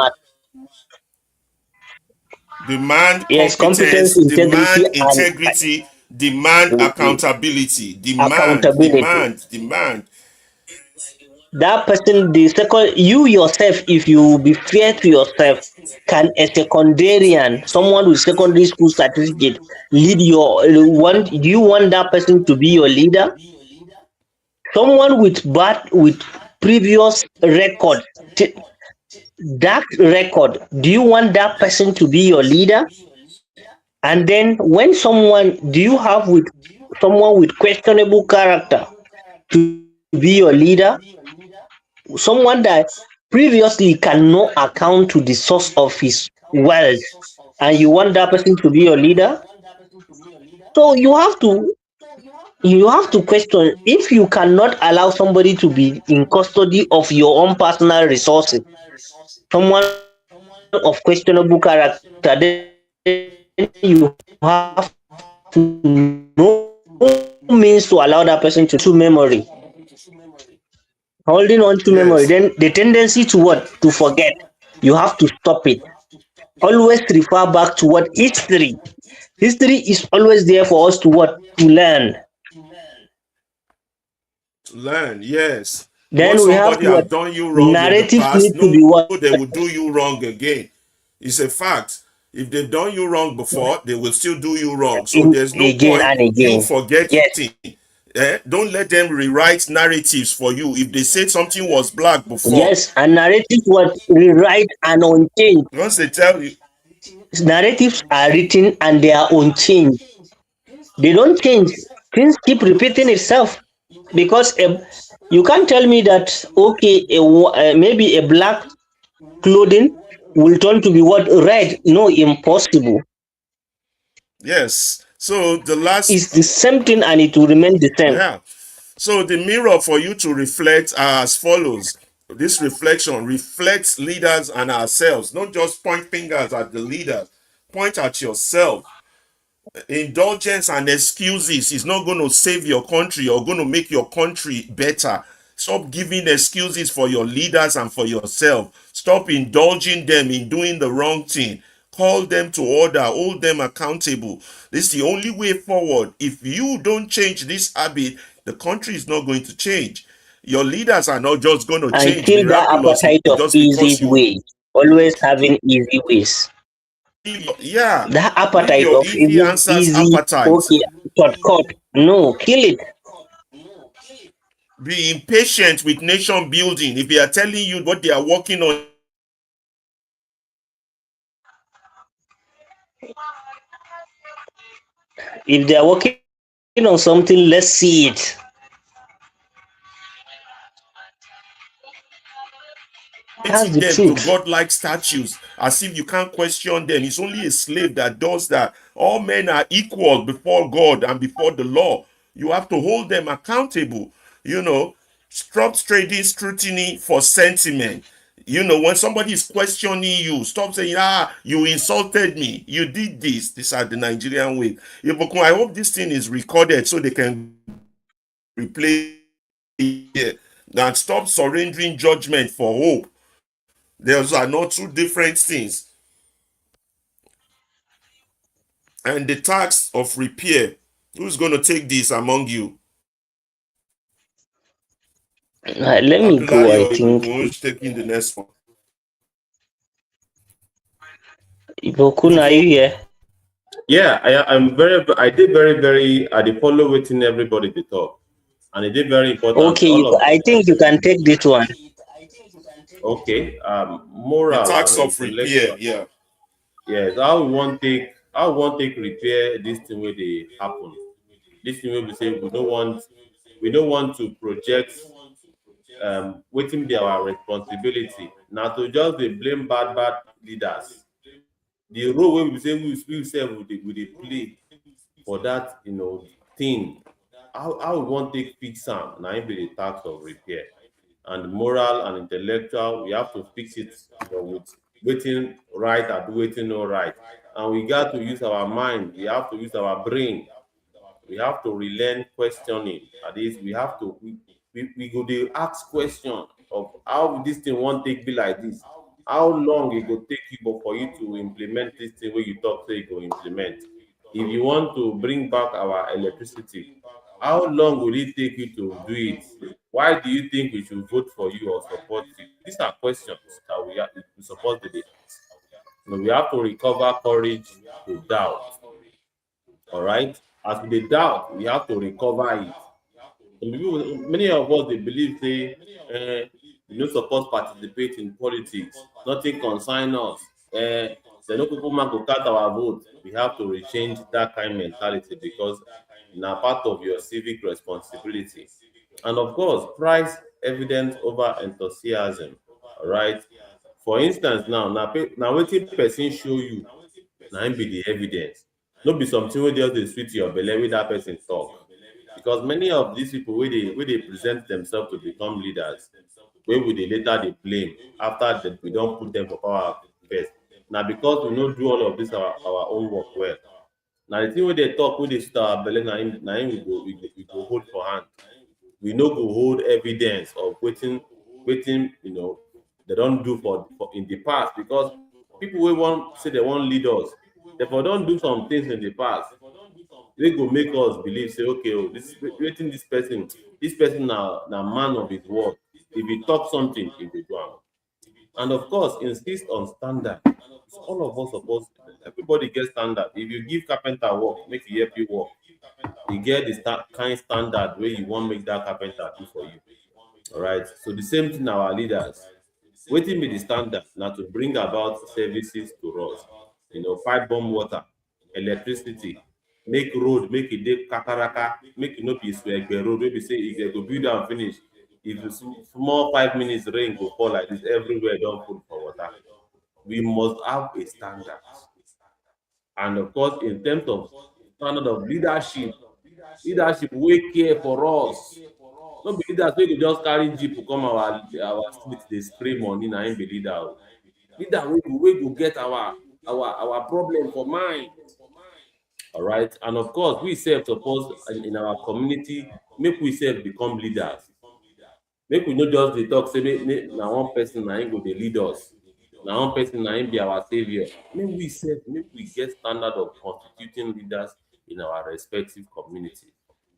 Demand Yes, competence, competence. integrity, Demand and integrity. Demand accountability. accountability. Demand. That person, the second, you yourself, if you be fair to yourself, can a secondarian, someone with secondary school certificate, lead your want? Do you want that person to be your leader? Someone with previous record, that record, do you want that person to be your leader? And then when someone, do you have with someone with questionable character to be your leader? Someone that previously cannot account to the source of his wealth, and you want that person to be your leader? So you have to question, if you cannot allow somebody to be in custody of your own personal resources, someone of questionable character, then you have to know means to allow that person to take over your life. Holding on to memory, Yes. then the tendency to what? To forget. You have to stop it. Always refer back to what? History. History is always there for us to what? To learn. To learn, yes. What Then we have somebody to what? have done you wrong in the Narratives past, need to no, be they what? will do you wrong again. It's a fact. If they've done you wrong before, they will still do you wrong. So In, there's no again point and you again. Yes, forgetting. Don't let them rewrite narratives for you. If they said something was black before, yes, and narratives what? Rewrite and unchanged. once they tell you, Narratives are written and they are unchanged. They don't change. Things keep repeating itself because you can't tell me that okay, maybe a black clothing will turn to be what? Red. No, impossible. yes. So the last, It's the same thing and it will remain the same. yeah. So the mirror for you to reflect are as follows. This reflection reflects leaders and ourselves. Don't just point fingers at the leaders. Point at yourself. Indulgence and excuses is not going to save your country or going to make your country better. Stop giving excuses for your leaders and for yourself. Stop indulging them in doing the wrong thing. Call them to order, hold them accountable. This is the only way forward. If you don't change this habit, the country is not going to change. Your leaders are not just going to And change kill that appetite miraculously of just easy because you ways. Always having easy ways. yeah, That leave appetite your of easy even answers easy, appetite. okay, shortcut. No, kill it. Be impatient with nation building. If they are telling you what they are working on is good, let's see it. If they are working on something, let's see it. That's the Elevating them to truth. godlike statues as if you can't question them. It's only a slave that does that. All men are equal before God and before the law. You have to hold them accountable. You know, stop trading scrutiny for sentiment. You know, when somebody is questioning you, stop saying, you insulted me. You did this. These are the Nigerian way. Ibukun, I hope this thing is recorded so they can replay it. And stop surrendering judgment for hope. Those are not two different things. And the tax of repair, who's going to take this among you? Let me go. Abdullahi I or think Ibukun, who's taking the next one? Ibokun, are you Ibukun, here? Yeah, I did I did follow waiting everybody to talk. And it is very important. Okay, All of I think you can take this one. okay, the moral tax and of repair, intellectual. yeah. Yes, how we want take repair this thing where they happen. This thing where we say we don't want to project waiting be our responsibility. Now to just be blame bad leaders. The role where we say we say we dey play for that thing. How we want take fix am na im be the task of repair. And moral and intellectual, we have to fix it, with waiting right and waiting no right. And we got to use our mind, we have to use our brain, we have to relearn questioning. At least we have to we go dey ask question of how this thing wan take be like this. How long e go take you for you to implement this thing wey you talk say you go implement? If you want to bring back our electricity, how long will it take you to do it? Why do you think we should vote for you or support you? These are questions that we suppose to dey ask. We have to recover courage to doubt. All right. As we dey doubt, we have to recover it. Some people, many of us, they believe say, We no suppose participate in politics. Nothing concern us. They no people man go cast our vote. We have to rechange that kind mentality because na part of your civic responsibility. And of course, price evidence over enthusiasm. All right. For instance, now wetin person show you na im be the evidence. No be something wey just dey sweet your belle wey that person talk. Because many of these people wey dey present themselves to become leaders, wey we dey later dey blame after we don put them for power first, na because we no do all of this our own work well. Na the thing wey dey talk wey dey sweet our belle na im we go hold for hand. We no go hold evidence of wetin they don do for in the past, because people wey wan say they wan lead us, they for don do some things in the past wey go make us believe say okay this wetin this person na man of his word. If he talk something he go do am. And of course insist on standard. It's all of us suppose, everybody get standard. If you give carpenter work make e help you work, e get the kind standard wey you wan make that carpenter do for you. All right. So the same thing our leaders. Wetin be the standard? Na to bring about services to us. Pipe bomb water, electricity, make road make e dey kakaraka, make e no be swegbe road wey be say if dem go build am finish, if the small 5 minutes rain go fall like this, everywhere don full for water. We must have a standard. And of course, in terms of standard of leadership wey care for us. No be leaders wey go just carry jeep come our street dey spray money na im be leader o. Leader wey go get our problem for mind. All right. And of course we sef suppose in our community make we sef become leaders. Make we no just dey talk say na one person na im go dey lead us, na one person na im be our saviour. Make we get standard of constituting leaders in our respective community.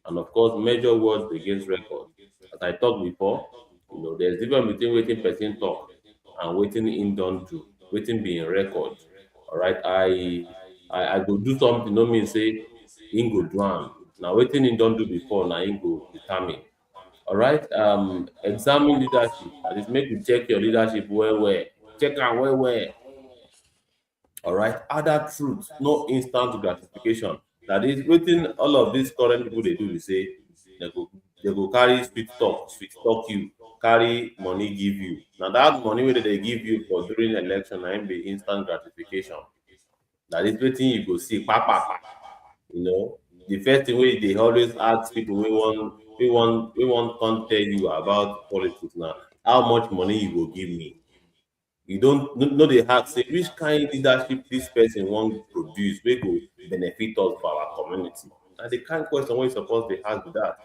And of course measure words against record. As I talk before, there's difference between wetin person talk and wetin im don do, wetin be im record. All right. I go do something no mean say im go do am. Na wetin im don do before na im go determine. All right. Examine leadership. That is, make you check your leadership well well. Check am well well. All right. Other truth, no instant gratification. That is wetin all of these current people dey do be say they go carry sweet talk you, carry money give you. Now that money wey dey give you for during election na im be instant gratification. That is wetin you go see kpakpa. The first thing wey dey always ask people wey wan come tell you about politics na how much money you go give me. You don't no dey ask say which kind leadership this person wan produce wey go benefit us for our community. Na the kind question wey you suppose dey ask be that.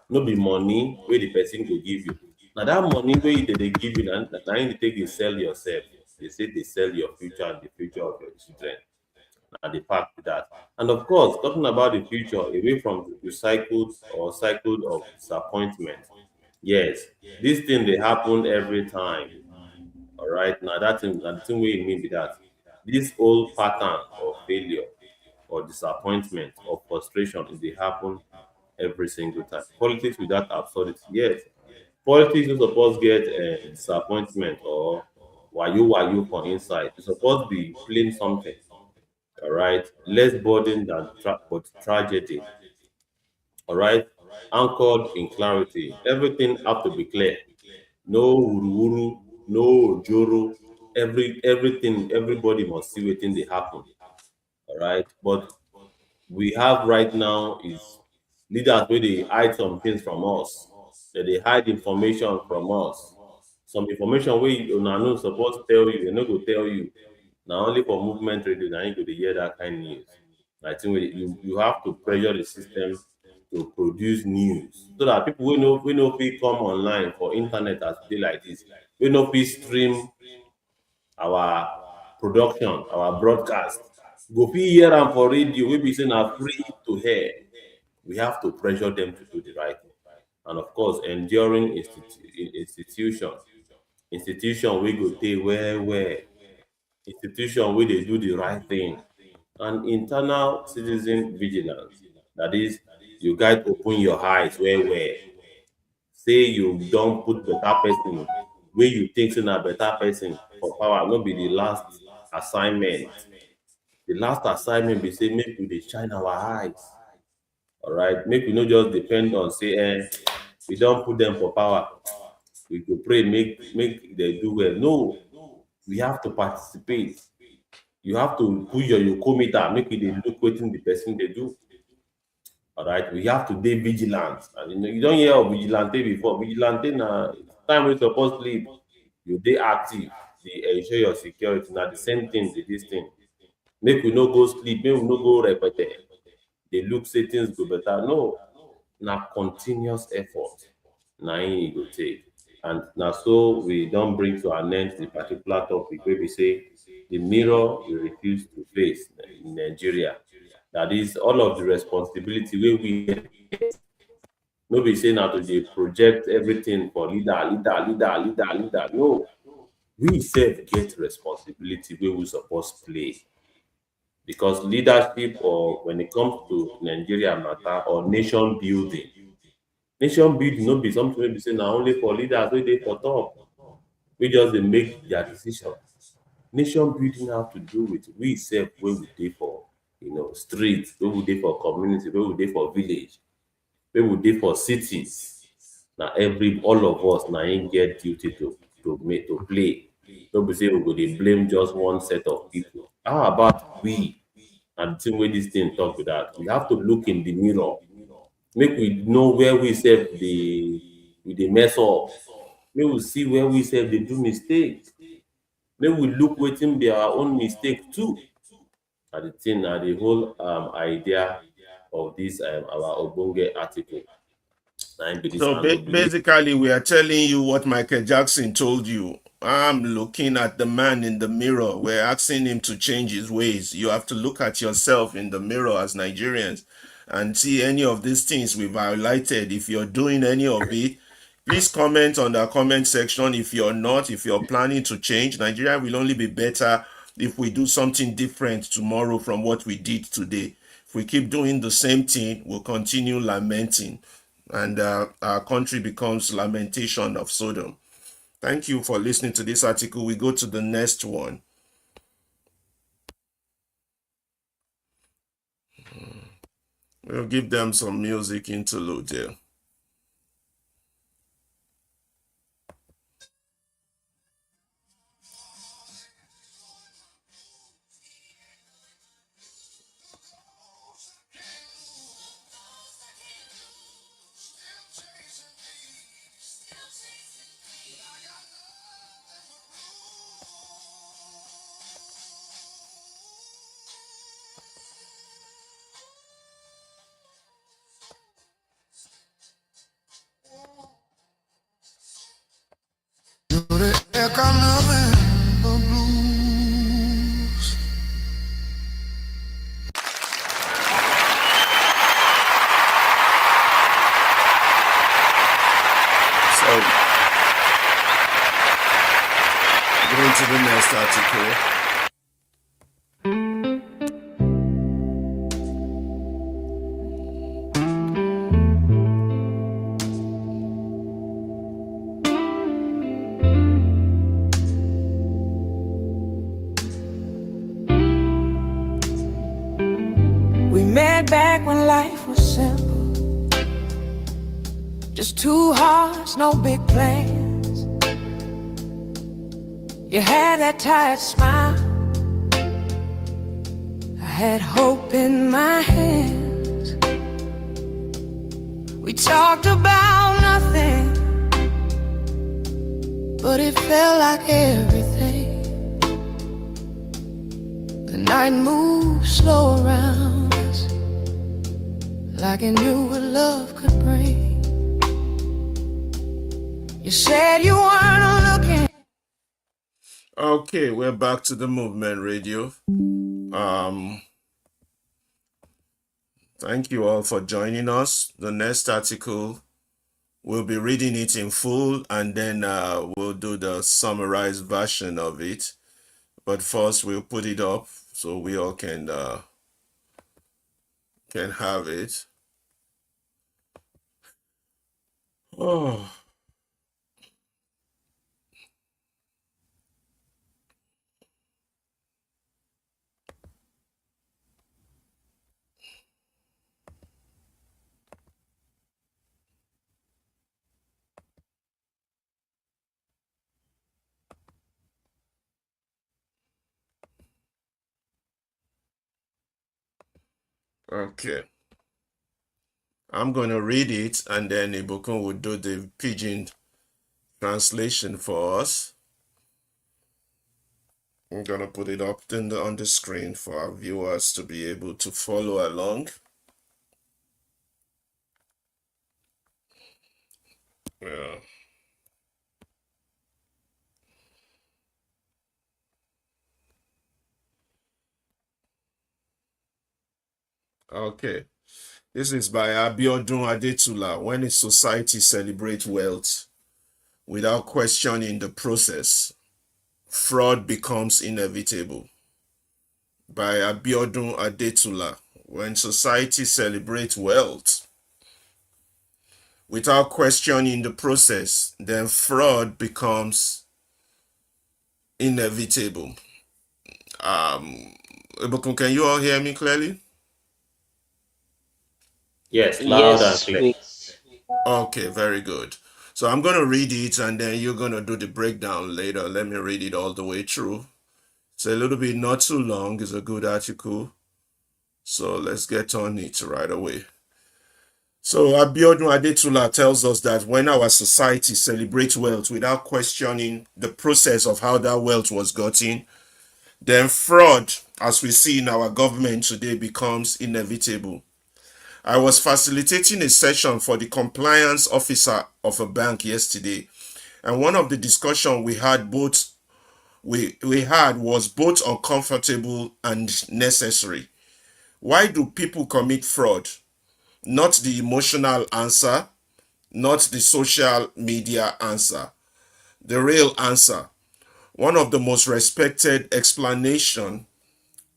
No be money wey the person go give you. Na that money wey dey give you na im dey take dey sell yourself. Dey say dey sell your future and the future of your children. Na the fact be that. And of course, talking about the future away from recycled or cycled of disappointment. Yes, this thing dey happen every time. All right. Now that thing, na the thing wey e mean be that. This old pattern of failure or disappointment or frustration e dey happen every single time. Politics without absurdity. Yes, politics no suppose get disappointment or wayo for inside. E suppose be plain something. All right, less burden than but tragedy. All right, anchored in clarity. Everything have to be clear. No wuru no ojoro. Everything, everybody must see wetin dey happen. All right, but we have right now is leaders wey dey hide some things from us. Dem dey hide information from us. Some information wey una no suppose tell you, dem no go tell you. Na only for movement radio na you go dey hear that kind news. I think you have to pressure the system to produce news so that people wey no fit come online for internet as e dey like this, wey no fit stream our production, our broadcast, go fit hear am for radio wey be say na free to hear. We have to pressure them to do the right thing. And of course, enduring institution wey go dey well well, institution wey dey do the right thing, and internal citizen vigilance. That is, you guys open your eyes well well. Say you don put better person where you think in a better person for power, not be the last assignment. The last assignment be say make we dey shine our eyes. All right, make we no just depend on say we don't put them for power. We go pray make they do well. No, we have to participate. You have to put your meter, make we dey look wetin the person dey do. All right, we have to be vigilant. And you don't hear of vigilante before. Vigilante na time wey suppose sleep, you dey active, dey ensure your security. Na the same thing with this thing. Make we no go sleep, make we no go repete. Dey look say things go better. No, na continuous effort na im e go take. And na so we don bring to an end the particular topic wey be say the mirror we refuse to face in Nigeria. That is all of the responsibility wey we get. No be say na to dey project everything for leader. No, we sef get responsibility wey we suppose play, because leadership, or when it comes to Nigeria matter or nation building no be something wey be say na only for leaders wey dey for top, wey just dey make their decision. Nation building have to do with we sef wey we dey for street, wey we dey for community, wey we dey for village, wey we dey for cities. Na all of us na im get duty to play. No be say we go dey blame just one set of people. How about we? And the thing wey this thing talk be that we have to look in the mirror, make we know where we sef dey mess up, make we see where we sef dey do mistake, make we look wetin be our own mistake too. Na the thing, na the whole idea of this our ogbonge article. Na im be this, So and we believe. basically, we are telling you what Michael Jackson told you. I'm looking at the man in the mirror. We're asking him to change his ways. You have to look at yourself in the mirror as Nigerians and see any of these things we've highlighted. If you're doing any of it, please comment on the comment section. If you're not, if you're planning to change, Nigeria will only be better if we do something different tomorrow from what we did today. If we keep doing the same thing, we'll continue lamenting, and our country becomes lamentation of Sodom. Thank you for listening to this article. We go to the next one. We'll give them some music interlude there. So, going to the next article. We met back when life was simple, just two hearts, no big plans. You had that tired smile, I had hope in my hands. We talked about nothing, but it felt like everything. The night moved slow around us, like it knew what love could bring. You said you weren't looking. Okay, we're back to the movement radio. Thank you all for joining us. The next article, we'll be reading it in full, and then we'll do the summarized version of it. But first, we'll put it up so we all can have it. Oh. Okay. I'm going to read it and then Ibukun will do the pidgin translation for us. I'm going to put it up on the screen for our viewers to be able to follow along. Yeah. Okay. This is by Abiodun Adetula. When a society celebrates wealth without questioning the process, fraud becomes inevitable. By Abiodun Adetula. When society celebrates wealth without questioning the process, then fraud becomes inevitable. Ibukun, can you all hear me clearly? Yes, loud and Yes, clear. we. Okay, very good. So I'm going to read it and then you're going to do the breakdown later. Let me read it all the way through. It's a little bit not too long. It's a good article. So let's get on it right away. So Abiodun Adetula tells us that when our society celebrates wealth without questioning the process of how that wealth was gotten, then fraud, as we see in our government today, becomes inevitable. I was facilitating a session for the compliance officer of a bank yesterday, and one of the discussion we had was both uncomfortable and necessary. Why do people commit fraud? Not the emotional answer, not the social media answer. The real answer. One of the most respected explanation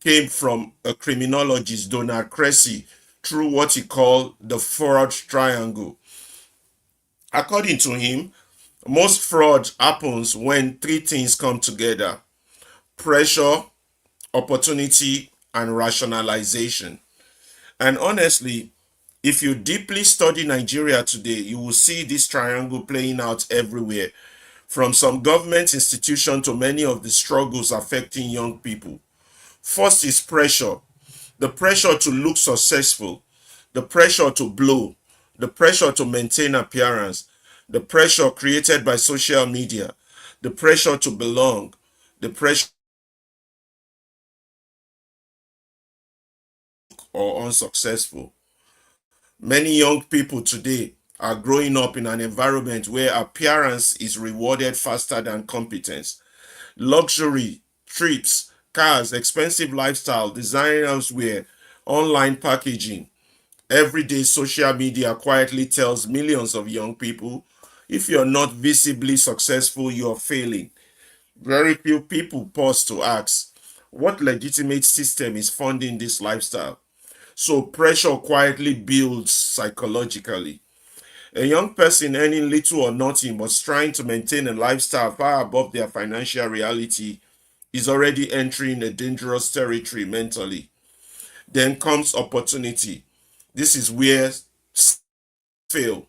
came from a criminologist, Donald Cressy, through what he called the fraud triangle. According to him, most fraud happens when three things come together: pressure, opportunity, and rationalization. And honestly, if you deeply study Nigeria today, you will see this triangle playing out everywhere, from some government institution to many of the struggles affecting young people. First is pressure, the pressure to look successful, the pressure to blow, the pressure to maintain appearance, the pressure created by social media, the pressure to belong, the pressure or unsuccessful. Many young people today are growing up in an environment where appearance is rewarded faster than competence. Luxury, trips, cars, expensive lifestyle, designers wear, online packaging. Everyday social media quietly tells millions of young people if you're not visibly successful, you're failing. Very few people pause to ask, what legitimate system is funding this lifestyle? So pressure quietly builds psychologically. A young person earning little or nothing but trying to maintain a lifestyle far above their financial reality is already entering a dangerous territory mentally. Then comes opportunity. This is where fail.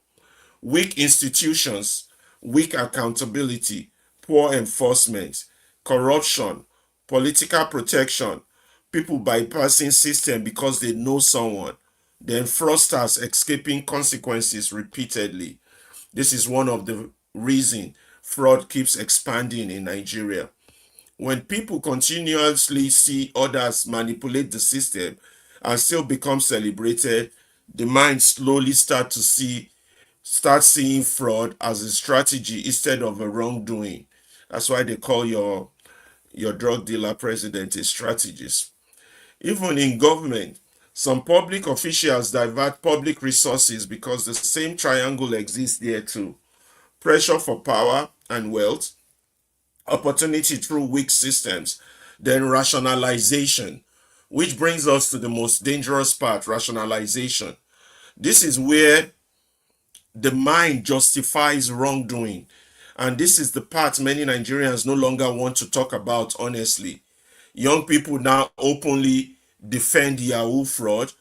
Weak institutions, weak accountability, poor enforcement, corruption, political protection, people bypassing system because they know someone, then fraudsters escaping consequences repeatedly. This is one of the reasons fraud keeps expanding in Nigeria. When people continuously see others manipulate the system and still become celebrated, the mind slowly start seeing fraud as a strategy instead of a wrongdoing. That's why they call your drug dealer president a strategist. Even in government, some public officials divert public resources because the same triangle exists there too. Pressure for power and wealth, opportunity through weak systems, then rationalization, which brings us to the most dangerous part: rationalization. This is where the mind justifies wrongdoing. And this is the part many Nigerians no longer want to talk about honestly. Young people now openly defend Yahoo fraud.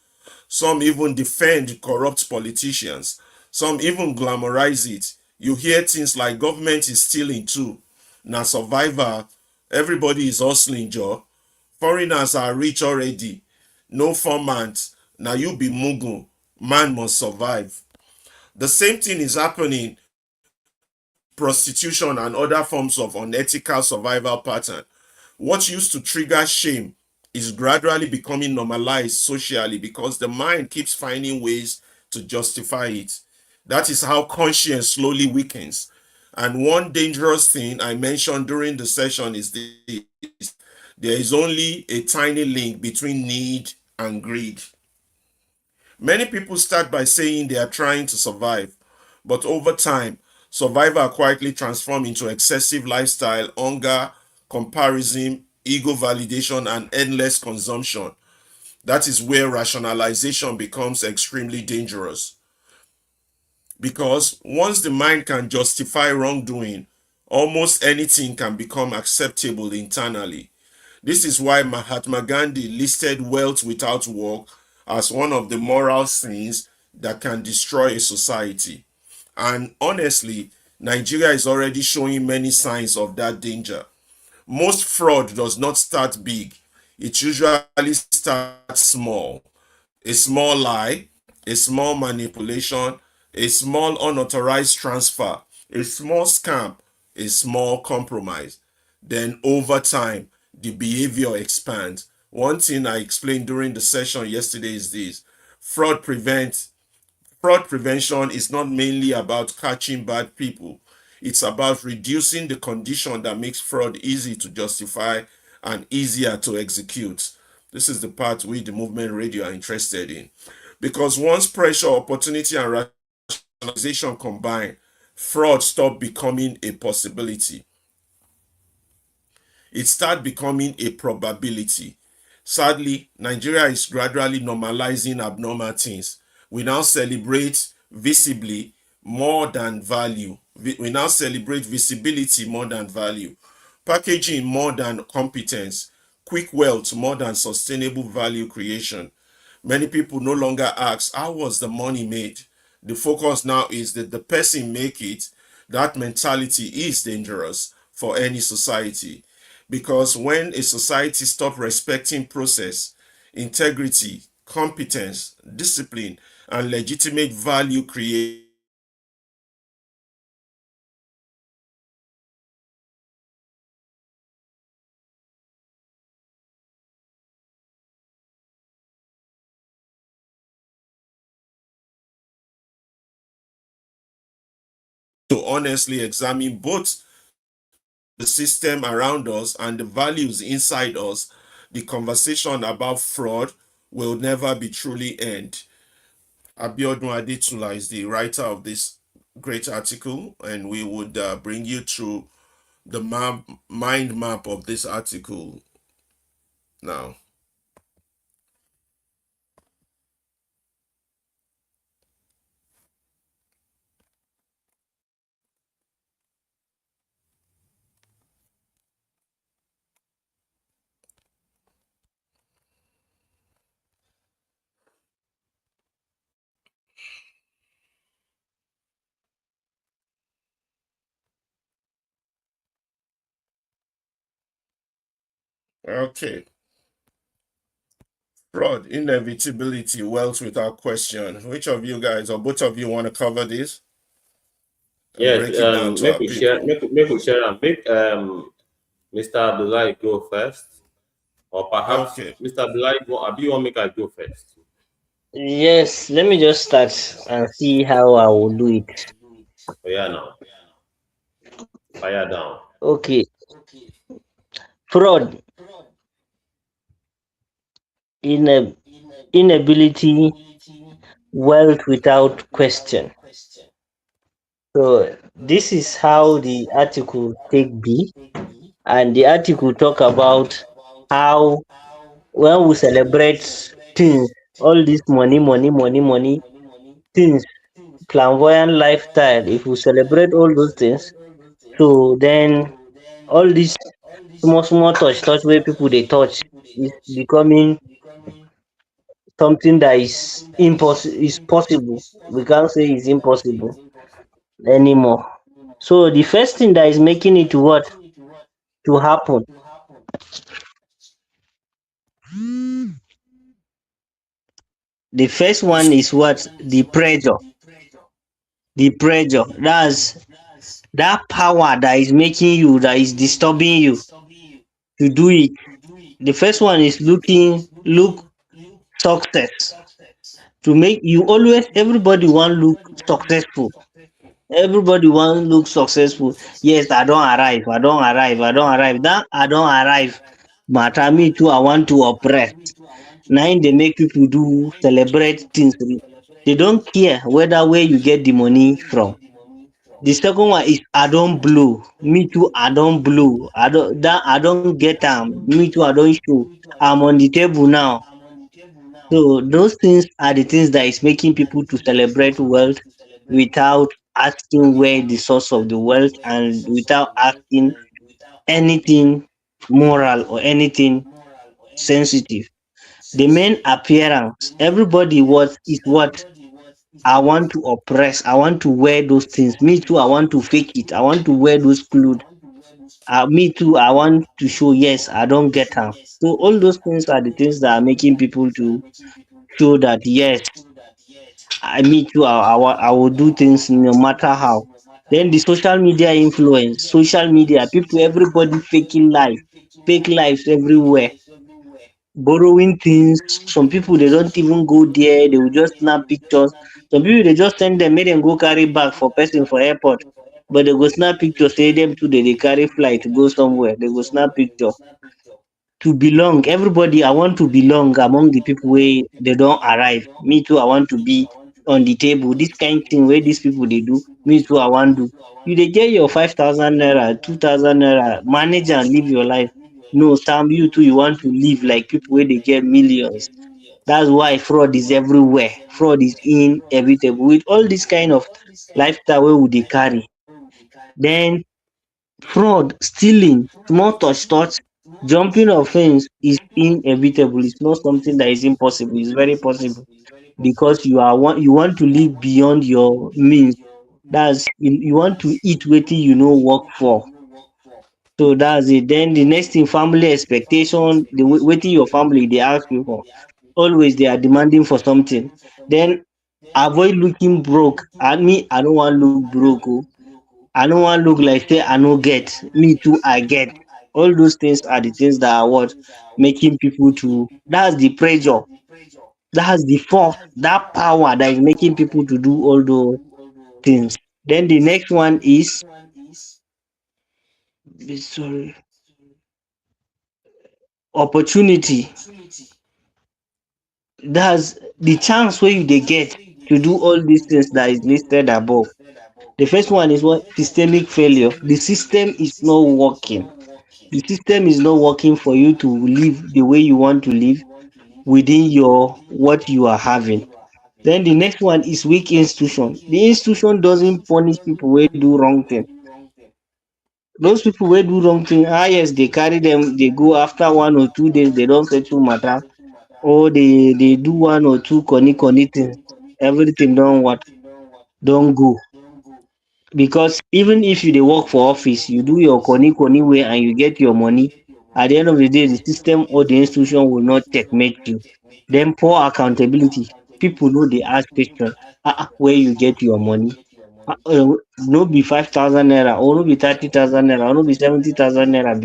Some even defend corrupt politicians. Some even glamorize it. You hear things like government is stealing too. Now survivor, everybody is hustling, Joe. Foreigners are rich already. No format. Now you be Mugu. Man must survive. The same thing is happening with prostitution and other forms of unethical survival pattern. What used to trigger shame is gradually becoming normalized socially because the mind keeps finding ways to justify it. That is how conscience slowly weakens. And one dangerous thing I mentioned during the session is this: there is only a tiny link between need and greed. Many people start by saying they are trying to survive, but over time, survival quietly transforms into excessive lifestyle, hunger, comparison, ego validation, and endless consumption. That is where rationalization becomes extremely dangerous. Because once the mind can justify wrongdoing, almost anything can become acceptable internally. This is why Mahatma Gandhi listed wealth without work as one of the moral sins that can destroy a society. And honestly, Nigeria is already showing many signs of that danger. Most fraud does not start big, it usually starts small. A small lie, a small manipulation, a small unauthorized transfer, a small scam, a small compromise. Then over time, the behavior expands. One thing I explained during the session yesterday is this: fraud prevent fraud prevention is not mainly about catching bad people. It's about reducing the condition that makes fraud easy to justify and easier to execute. This is the part we, the movement radio, are interested in. Because once pressure, opportunity, and rationalization combine, fraud stop becoming a possibility. It start becoming a probability. Sadly, Nigeria is gradually normalizing abnormal things. We now celebrate visibly more than value. We now celebrate visibility more than value, packaging more than competence, quick wealth more than sustainable value creation. Many people no longer ask, how was the money made? The focus now is that the person make it. That mentality is dangerous for any society because when a society stop respecting process, integrity, competence, discipline, and legitimate value creation, it becomes easier for criminals to enter. To honestly examine both the system around us and the values inside us, the conversation about fraud will never be truly end. Abiodun Adetula is the writer of this great article, and we would bring you through the mind map of this article now. Okay. Fraud, inevitability, wealth without question. Which of you guys or both of you want to cover this and Yes, break it down to make our we share, people? make we share and make Mr. Abdullah go first, or perhaps Okay. Mr. Abdullah, you want make I go first? Yes, let me just start and see how I will do it. Oh yeah, now fire down. Okay, fraud, ine- inability, wealth without question. So this is how the article take be, and the article talk about how when we celebrate things, all this money, money, money, money things, flamboyant lifestyle. If we celebrate all those things, so then all this small small touch wey people dey touch is becoming something that is is possible. We can't say it's impossible anymore. So the first thing that is making it to what to happen The first one is what? The pressure. The pressure. That's that power that is making you, that is disturbing you to do it. The first one is look success. To make you always, everybody want look successful. Everybody want look successful. Yes, I don arrive, I don arrive, I don arrive. Dat I don arrive matter, me too I want to oppress. Na im dey make pipu do celebrate things. They don't care whether where you get the money from. The second one is I don blow. Me too I don blow. I don get am. Me too I don show. I'm on the table now. So those things are the things that is making people to celebrate wealth without asking where the source of the wealth, and without asking anything moral or anything sensitive. The main appearance, everybody what is what? I want to oppress. I want to wear those things. Me too. I want to fake it. I want to wear those clothes. Me too. I want to show. Yes, I don't get them. So all those things are the things that are making people to show that yes, me too. I will do things no matter how. Then the social media influence. Social media, people, everybody faking life, fake lives everywhere, borrowing things. Some people they don't even go there, they will just snap pictures. Some people they just send them, make them go carry bag for person for airport. But they go snap picture, say them too they carry flight to go somewhere. They go snap picture. To belong, everybody I want to belong among the people wey they don't arrive. Me too, I want to be on the table. This kind thing where these people they do, me too, I want do. You dey get your 5,000 naira, 2,000 naira, manage and live your life. No, Sam, you too, you want to live like people where they get millions. That's why fraud is everywhere. Fraud is inevitable. With all this kind of lifestyle wey we dey carry, then fraud, stealing, small touch, jumping offence is inevitable. It's not something that is impossible. It's very possible because you want to live beyond your means. That's you want to eat wetin you no work for. So that's it. Then the next thing, family expectation, wetin your family dey ask you for. Always they are demanding for something. Then avoid looking broke. And me, I no wan look broke oh. I no wan look like say I no get. Me too I get. All those things are the things that are what making people to, that's the pressure, that's the force, that power that is making people to do all those things. Then the next one is sorry, opportunity. That's the chance where you they get to do all these things that is listed above. The first one is what? Systemic failure. The system is not working. The system is not working for you to live the way you want to live within your what you are having. Then the next one is weak institution. The institution doesn't punish people who do wrong thing. Those people who do wrong thing, yes, they carry them, they go after 1 or 2 days, they don't settle matter, or they do 1 or 2 corny things. Everything don't what? Don't go. Because even if you dey work for office, you do your corny way and you get your money, at the end of the day the system or the institution will not checkmate you. Then poor accountability. People no dey ask question, where you get your money? No be 5,000 naira, or no be 30,000 naira, or no be 70,000 naira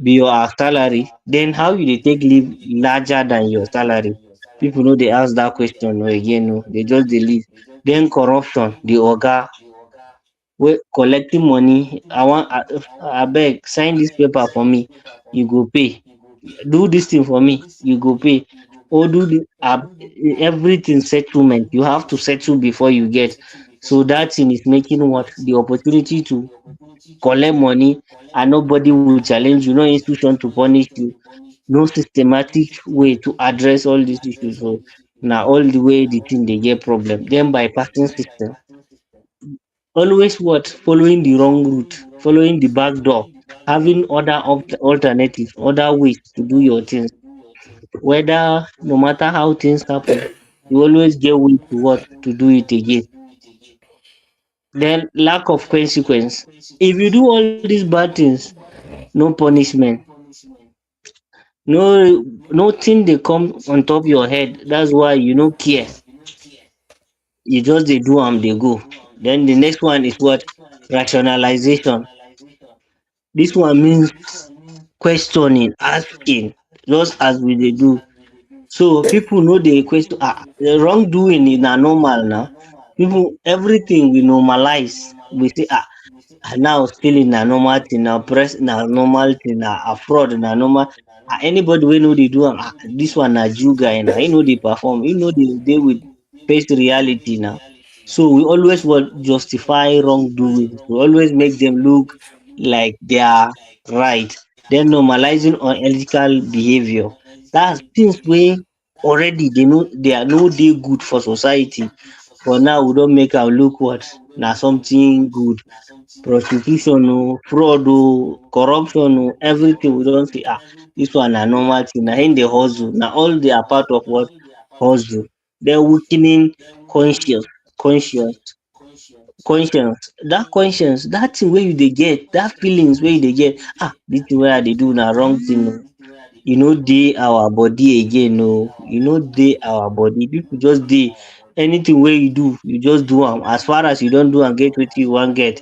be your salary. Then how you dey take live larger than your salary? People no dey ask that question no again, no, they just dey live. Then corruption, the oga wey collecting money. I wan abeg sign this paper for me, you go pay. Do this thing for me, you go pay. Or do the everything settlement, you have to settle before you get. So that thing is making what? The opportunity to collect money, and nobody will challenge you, no institution to punish you, no systematic way to address all these issues. So na all the way the thing dey get problem. Then bypassing system, always what? Following the wrong route, following the back door, having other alternatives, other ways to do your things. Whether no matter how things happen, you always get way to what? To do it again. Then lack of consequence. If you do all these bad things, no punishment. No, nothing dey come on top your head. That's why you no care. You just dey do am dey go. Then the next one is what? Rationalization. This one means questioning, asking, just as we dey do. So people no dey question, the wrongdoing na normal now. People, everything we normalize. We say, now stealing na normal thing, na press na normal thing, na fraud na normal. Anybody wey no dey do am, dis one na Jew guy na, he no dey perform, he no dey dey with face reality now. So we always want justify wrongdoing, we always make them look like they are right. Then normalizing unethical behavior. That's things wey already they are no dey good for society, but now we don make am look what? Na something good. Prostitution fraud corruption everything we don say, dis one na normal thing, na im dey hustle, na all they are part of what? Hustle. Den weakening conscience conscience conscience. Dat conscience, dat thing wey you dey get, dat feelings wey you dey get, dis thing wey I dey do na wrong thing e no dey our body again e no dey our body. People just dey, anything wey you just do am. As far as you don do am get wetin you wan get,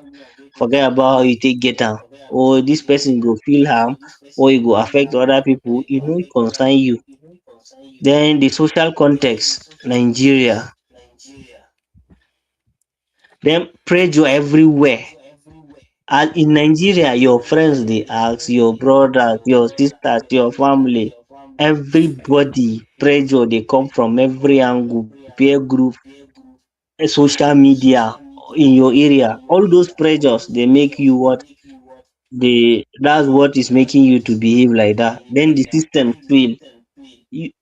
forget about how you take get am, or dis person go feel am, or e go affect other people, e no concern you. Den the social context Nigeria, den pressure everywhere. As in Nigeria, your friends dey ask, your brothers, your sisters, your family, everybody pressure dey come from every angle, peer group, social media in your area. All those pressures dey make you what? That's what is making you to behave like that. Den the system fail.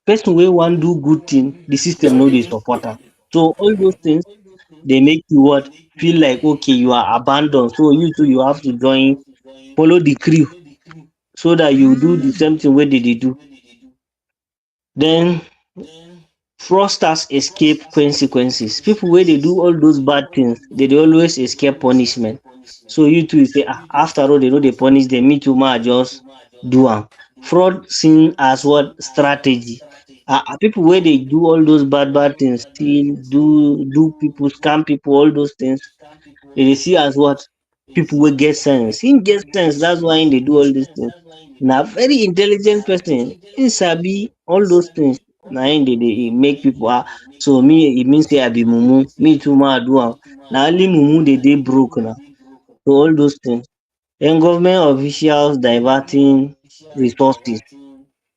Person wey wan do good thing, the system no dey support am. So all those things dey make you what? Feel like okay, you are abandoned, so you too you have to join, follow the crew, so that you do the same thing wey dey dey do. Den fraudsters escape consequences. People wey dey do all those bad things, dey dey always escape punishment. So you too you say, after all dey no dey punish them, me too ma I just do am. Fraud seen as what? Strategy. People wey dey do all those bad things, steal, do people, scam people, all those things, dey dey see as what? People wey get sense. Him get sense, that's why him dey do all these things. Na very intelligent person, him sabi all those things, na him dey make people, so me e mean say I be mumu, me too ma I do am. Na only mumu dey broke now. So all those things. Den government officials diverting resources.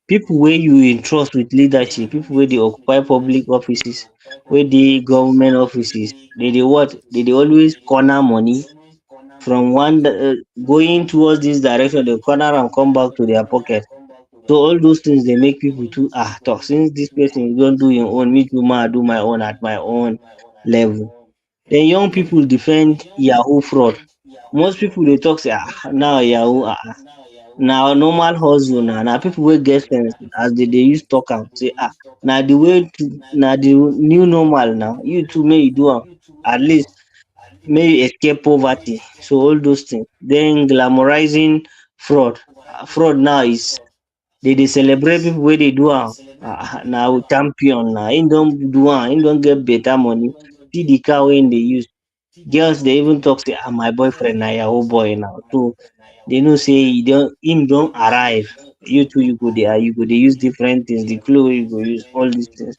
People wey you entrust with leadership, people wey dey occupy public offices, wey dey government offices, dey dey what? Dey dey always corner money from one going towards dis direction, dey corner am come back to their pocket. So all those things dey make people too, talk, since dis person don do im own, me too ma I do my own at my own level. Den young people defend yahoo fraud. Most people dey talk say, now yahoo na normal hustle, na people wey get sense as dey use talk am say, na the way to, na the new normal now, you too make you do am, at least make you escape poverty. So all those things. Den glamorizing fraud. Fraud now is, dey celebrate people wey dey do am, na champion na, him don do am, him don get better money, see the car wey him dey use. Girls dey even talk say, my boyfriend na yahoo boy now. So dey know say him don arrive. You too you go dey use different things, the cloth wey you go use, all these things.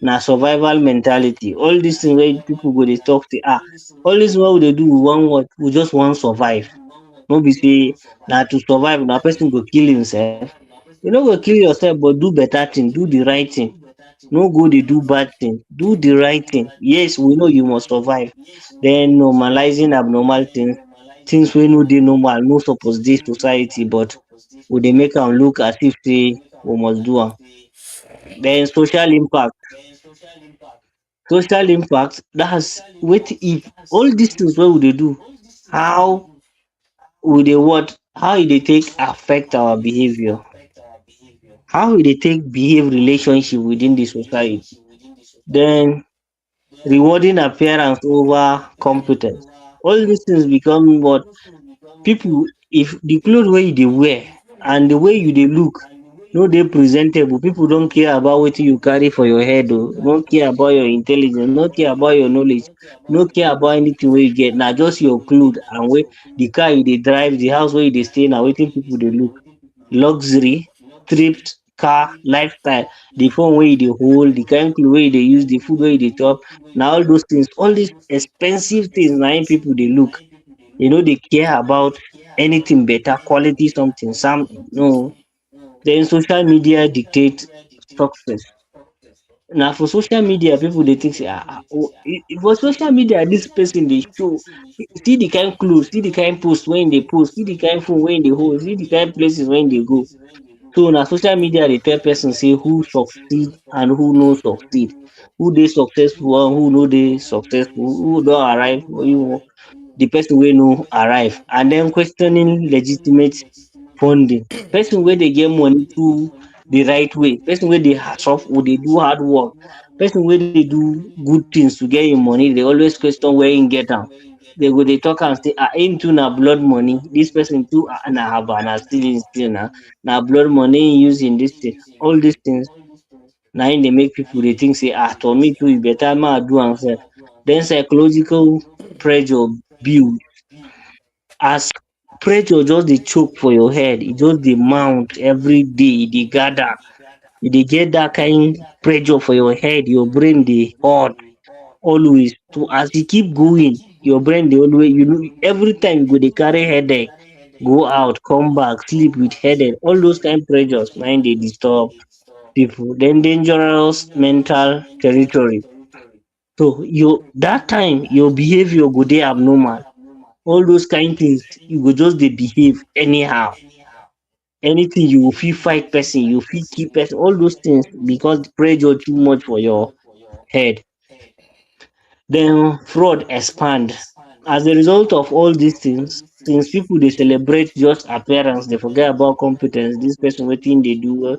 Na survival mentality. All these things wey people go dey talk say, all dis one wey we dey do, we wan what? We just wan survive. No be say na to survive, na person go kill himself. You no go kill yourself, but do better thing, do the right thing. No go dey do bad thing, do the right thing. Yes, we know you must survive. Den normalizing abnormal things, things wey no dey normal, no suppose dey society, but we dey make am look as if say we must do am. Den social impact, that's wetin, if all dis things wey we dey do, how we dey what? How e dey take affect our behaviour, how we dey take behave relationship within the society. Den rewarding appearance over compe ten ce. All dis things become what? People, if the cloth wey you dey wear and the way you dey look, no dey presentable. People don't care about what you carry for your head o, no care about your intelligence, no care about your knowledge, no care about anything wey you get. Na just your cloth and wey the car you dey drive, the house wey you dey stay, na wetin people dey look. Luxury, thrift, car, lifestyle, the phone wey you dey hold, the kind cloth wey you dey use, the food wey you dey chop, na all those things, all these expensive things na im people dey look. They no dey care about anything better, quality something, some no. Then social media dictate success. Na for social media people dey think say for social media dis person dey show, see the kind cloth, see the kind post wey im dey post, see the kind phone wey im dey hold, see the kind places wey im dey go. So na social media dey tell person say who succeed and who no succeed, who dey successful and who no dey successful, who don arrive or who the person wey no arrive. And then questioning legitimate funding. Person wey dey get money through the right way, person wey dey dey do hard work, person wey dey do good things to get im money dey always question where im get am. Dey go dey talk am say im too na blood money, dis person too na haba, na stealing still na blood money im use in dis thing. All dis things na im dey make people dey think say to me too e better make I do am sef. Then psychological pressure build. As pressure just dey choke for your head, e just dey mount everyday, e dey gather, you dey get dat kind pressure for your head, your brain dey hot always. So as e keep going, your brain dey always, every time you go dey carry headache, go out, come back, sleep with headache. All those kind pressures na im dey disturb people. Then dangerous mental territory. So dat time your behaviour go dey abnormal. All those kind things, you go just dey behave anyhow. Anything you go fit fight person, you fit kill person, all those things because pressure too much for your head. Then fraud expand. As a result of all these things, since people dey celebrate just appearance, dey forget about compe ten ce, dis person wetin dey do well.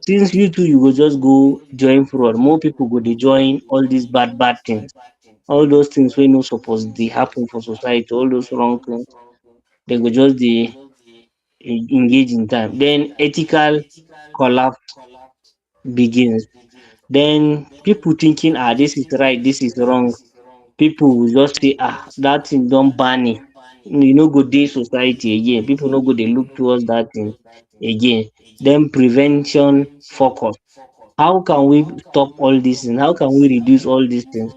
Since you too you go just go join fraud, more people go dey join all these bad bad things, all those things wey no suppose dey happen for society, all those wrong things, dey go just dey engage in time. Then ethical collapse begins. Then people thinking dis is right, dis is wrong. People will just say dat thing don vanish, e no go dey society again, people no go dey look towards dat thing again. Then prevention focus. How can we stop all dis things? How can we reduce all dis things?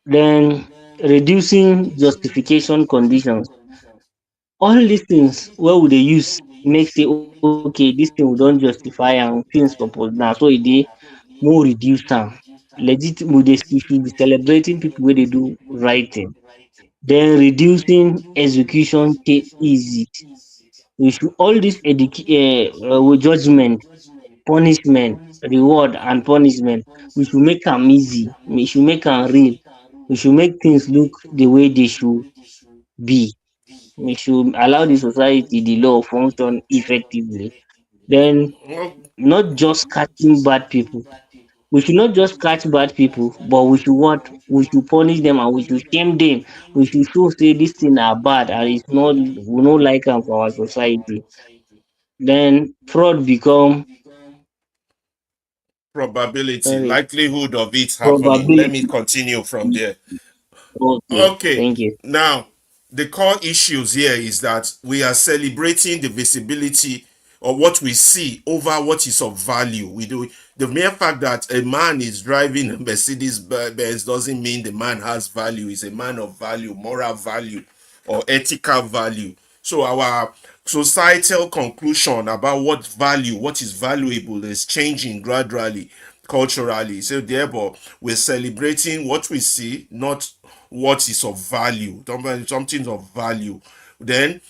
Then reducing justification conditions. All dis things wey we dey use make say okay, dis thing we don justify am, things suppose na so e dey, make we reduce am. We should be celebrating people wey dey do right thing. Then reducing execution easy. We should all dis judgement, punishment, reward and punishment, we should make am easy, we should make am real, we should make things look the way they should be. We should allow the society, the law function effectively. Then Well, not just catching bad people. We should not just catch bad people, but we should what? We should punish them and we should shame them. We should show say this thing are bad and it's not, we no like am for our society. Then fraud become probability, sorry, likelihood of it happening. Let me probability. continue from there. Okay, Okay, thank you. now the core issues here is that we are celebrating the visibility or what we see over what is of value. We do the mere fact that a man is driving a Mercedes Benz doesn't mean the man has value. He's a man of value, moral value, or ethical value. So our societal conclusion about what value, what is valuable, is changing gradually, culturally. So therefore, we're celebrating what we see, not what is of value. Something of value. Then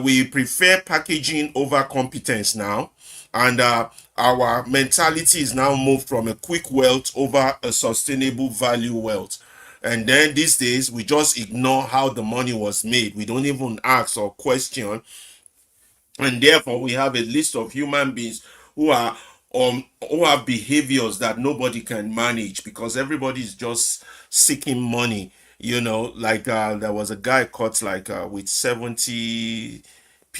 we prefer packaging over competence now, and our mentality is now moved from a quick wealth over a sustainable value wealth. And then these days, we just ignore how the money was made. We don't even ask or question, and therefore we have a list of human beings who are who have behaviors that nobody can manage because everybody is just seeking money. Like there was a guy caught like with 70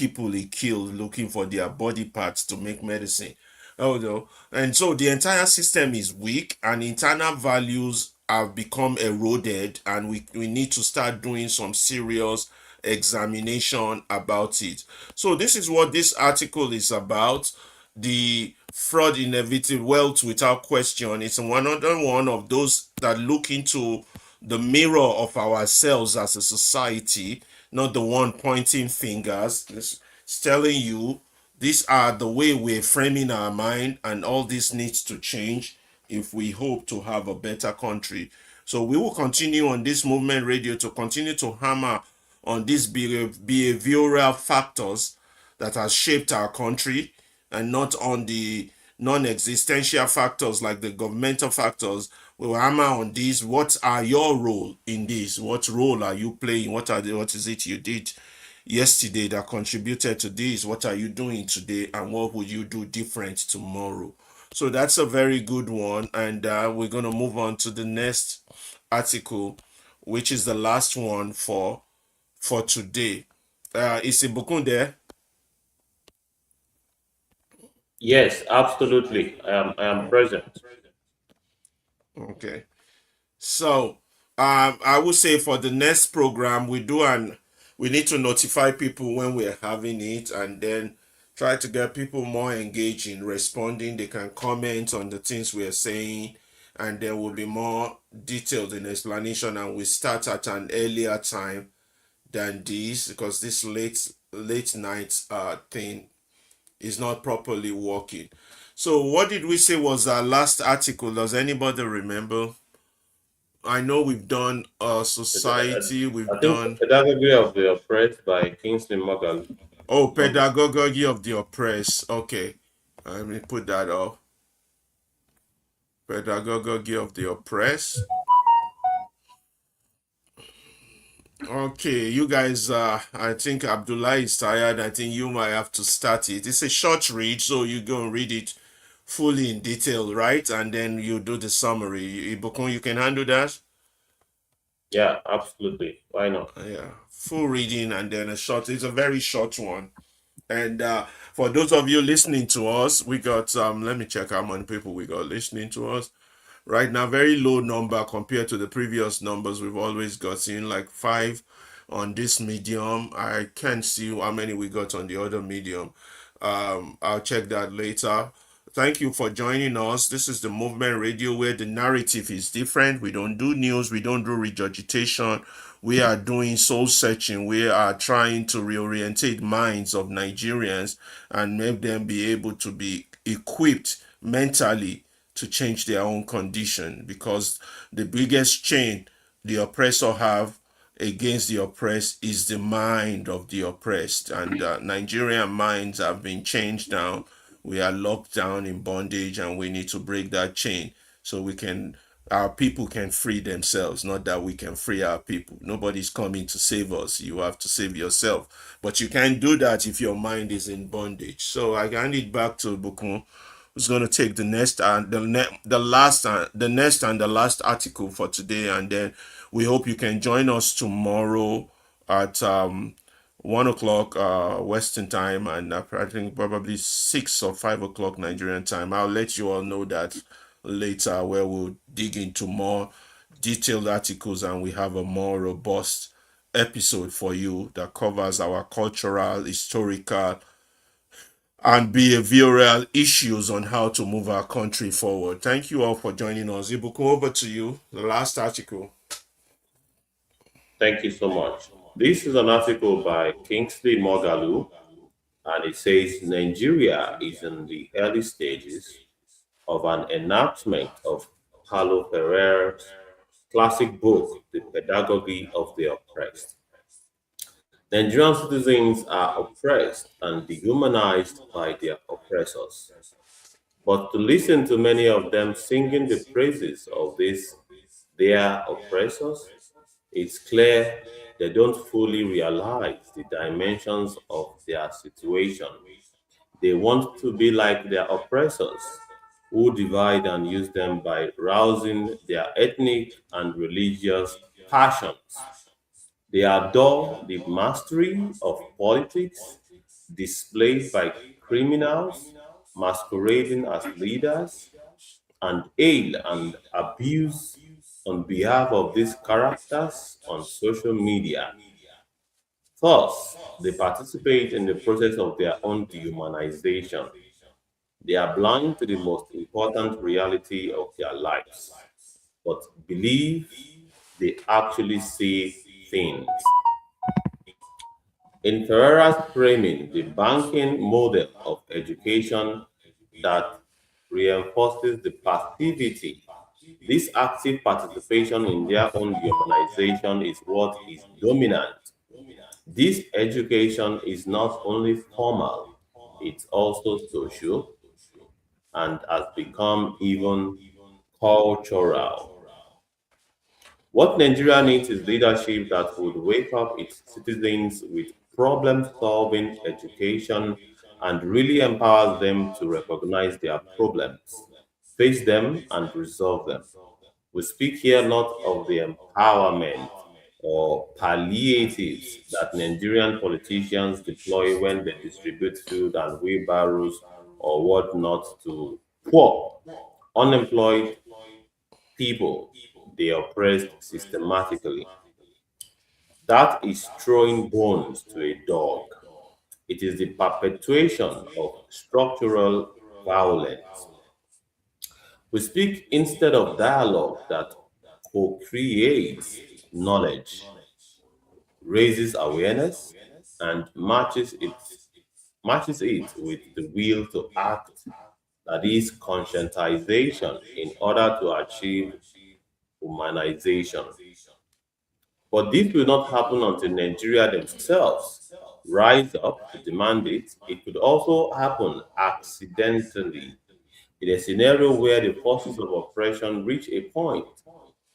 people he killed looking for their body parts to make medicine. Oh no. And so the entire system is weak and internal values have become eroded, and we need to start doing some serious examination about it. So this is what this article is about. The fraud inevitable wealth without question. It's another one of those that look into the mirror of ourselves as a society, not the one pointing fingers. It's telling you these are the way we're framing our mind, and all this needs to change if we hope to have a better country. So we will continue on this movement radio to continue to hammer on these behavioral factors that has shaped our country, and not on the non-existential factors like the governmental factors. We'll hammer on these. What are your role in this? What role are you playing? What is it you did yesterday that contributed to this? What are you doing today, and what will you do different tomorrow? So that's a very good one, and we're going to move on to the next article, which is the last one for today. Is Ibukun there? Yes, absolutely. I am present. Okay. So, I would say for the next program, we need to notify people when we're having it, and then try to get people more engaged in responding. They can comment on the things we're saying, and there will be more detailed in explanation. And we start at an earlier time than this, because this late night thing is not properly working. So, what did we say was our last article? Does anybody remember? I know we've done society, I we've think the done pedagogy of the oppressed by Kingsley Morgan. pedagogy of the oppressed. Okay, let me put that up. Pedagogy of the oppressed. Okay, you guys. I think Abdullah is tired. I think you might have to start it. It's a short read, so you go and read it fully in detail, right? And then you do the summary. Ibukun, you can handle that. Yeah, absolutely. Why not? Yeah, full reading and then a short. It's a very short one. And for those of you listening to us, we got let me check how many people we got listening to us right now. Very low number compared to the previous numbers we've always gotten, like five on this medium. I can't see how many we got on the other medium. I'll check that later. Thank you for joining us. This is the Movement Radio, where the narrative is different. We don't do news, we don't do regurgitation. We are doing soul searching. We are trying to reorientate minds of Nigerians and make them be able to be equipped mentally to change their own condition, because the biggest chain the oppressor have against the oppressed is the mind of the oppressed, and Nigerian minds have been changed down. We are locked down in bondage, and we need to break that chain so we can our people can free themselves, not that we can free our people. Nobody's coming to save us. You have to save yourself, but you can't do that if your mind is in bondage. So I hand it back to Bukun, who's going to take the next and the last the next and the last article for today, and then we hope you can join us tomorrow at 1 o'clock Western time, and I think probably 6 or 5 o'clock Nigerian time. I'll let you all know that later, where we'll dig into more detailed articles and we have a more robust episode for you that covers our cultural, historical, and behavioral issues on how to move our country forward. Thank you all for joining us. Ibuku, over to you. The last article. Thank you so much. This is an article by Kingsley Mogalu, and it says Nigeria is in the early stages of an enactment of Paulo Ferrer's classic book, The Pedagogy of the Oppressed. Nigerian citizens are oppressed and dehumanized by their oppressors. But to listen to many of them singing the praises of these their oppressors, it's clear they don't fully realize the dimensions of their situation. They want to be like their oppressors, who divide and use them by rousing their ethnic and religious passions. They adore the mastery of politics displayed by criminals masquerading as leaders, and hail and abuse on behalf of these characters on social media. Thus, they participate in the process of their own dehumanization. They are blind to the most important reality of their lives, but believe they actually see things. In Ferrera's framing, the banking model of education that reinforces the passivity, this active participation in their own humanization is what is dominant. This education is not only formal, it's also social and has become even cultural. What Nigeria needs is leadership that would wake up its citizens with problem solving education and really empowers them to recognize their problems, face them, and resolve them. We speak here not of the empowerment or palliatives that Nigerian politicians deploy when they distribute food and wheelbarrows or whatnot to poor, unemployed people they oppressed systematically. That is throwing bones to a dog. It is the perpetuation of structural violence. We speak instead of dialogue that co creates knowledge, raises awareness, and matches it with the will to act, that is conscientization in order to achieve humanization. But this will not happen until Nigeria themselves rise up to demand it. It could also happen accidentally in a scenario where the forces of oppression reach a point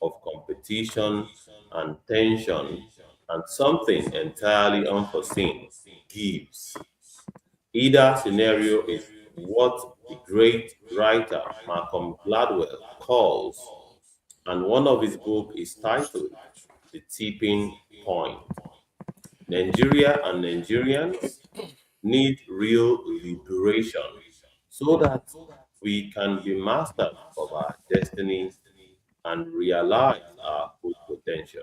of competition and tension, and something entirely unforeseen gives. Either scenario is what the great writer Malcolm Gladwell calls, and one of his books is titled The Tipping Point. Nigeria and Nigerians need real liberation so that we can be masters of our destiny and realize our full potential.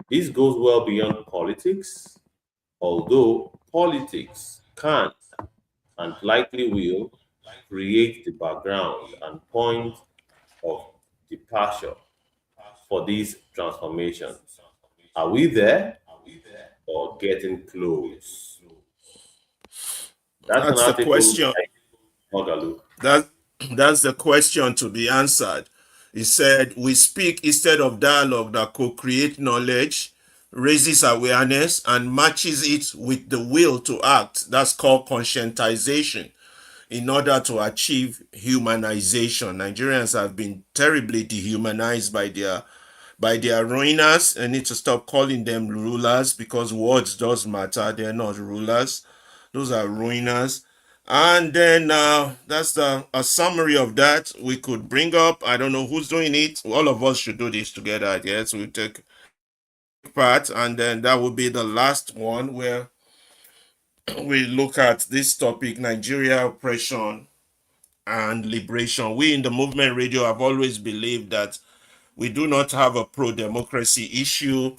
This goes well beyond politics, although politics can and likely will create the background and point of departure for these transformations. Are we there or getting close? That's an That's the article question. by Mogalu. That that's the question to be answered. He said, "We speak instead of dialogue that co-create knowledge, raises awareness, and matches it with the will to act. That's called conscientization. In order to achieve humanization, Nigerians have been terribly dehumanized by their ruiners. I need to stop calling them rulers because words does matter. They're not rulers. Those are ruiners. And then that's a summary of that we could bring up. I don't know who's doing it. All of us should do this together, I guess. We take part, and then that will be the last one where we look at this topic: Nigeria oppression and liberation. We in the movement radio have always believed that we do not have a pro democracy issue,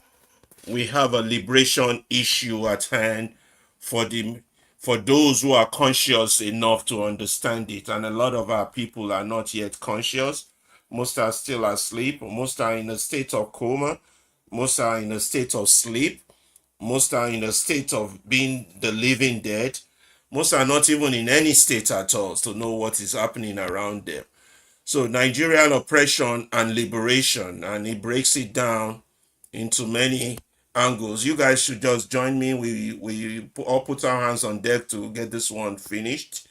we have a liberation issue at hand for the for those who are conscious enough to understand it. And a lot of our people are not yet conscious. Most are still asleep, most are in a state of coma, most are in a state of sleep, most are in a state of being the living dead, most are not even in any state at all to know what is happening around them. So Nigerian oppression and liberation, and he breaks it down into many angles. You guys should just join me. We all put our hands on deck to get this one finished.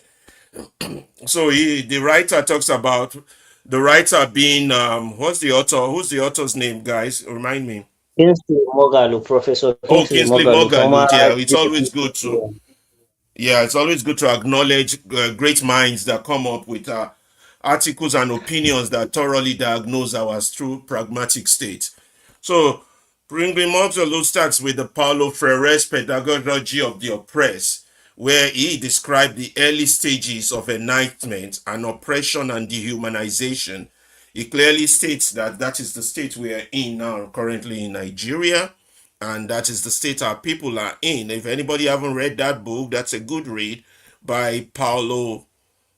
So the writer talks about the writer being what's the author? Who's the author's name, guys? Remind me. Kingsley Mogalu, Professor Oh, Kingsley Kingsley Mogalu, former Moghalu. Yeah, it's always deputy. good to acknowledge great minds that come up with articles and opinions that thoroughly diagnose our true pragmatic state. So, Bringing Montelu starts with the Paulo Freire's pedagogy of the oppressed, where he described the early stages of enlightenment and oppression and dehumanization. He clearly states that that is the state we are in now, currently in Nigeria, and that is the state our people are in. If anybody haven't read that book, that's a good read by Paulo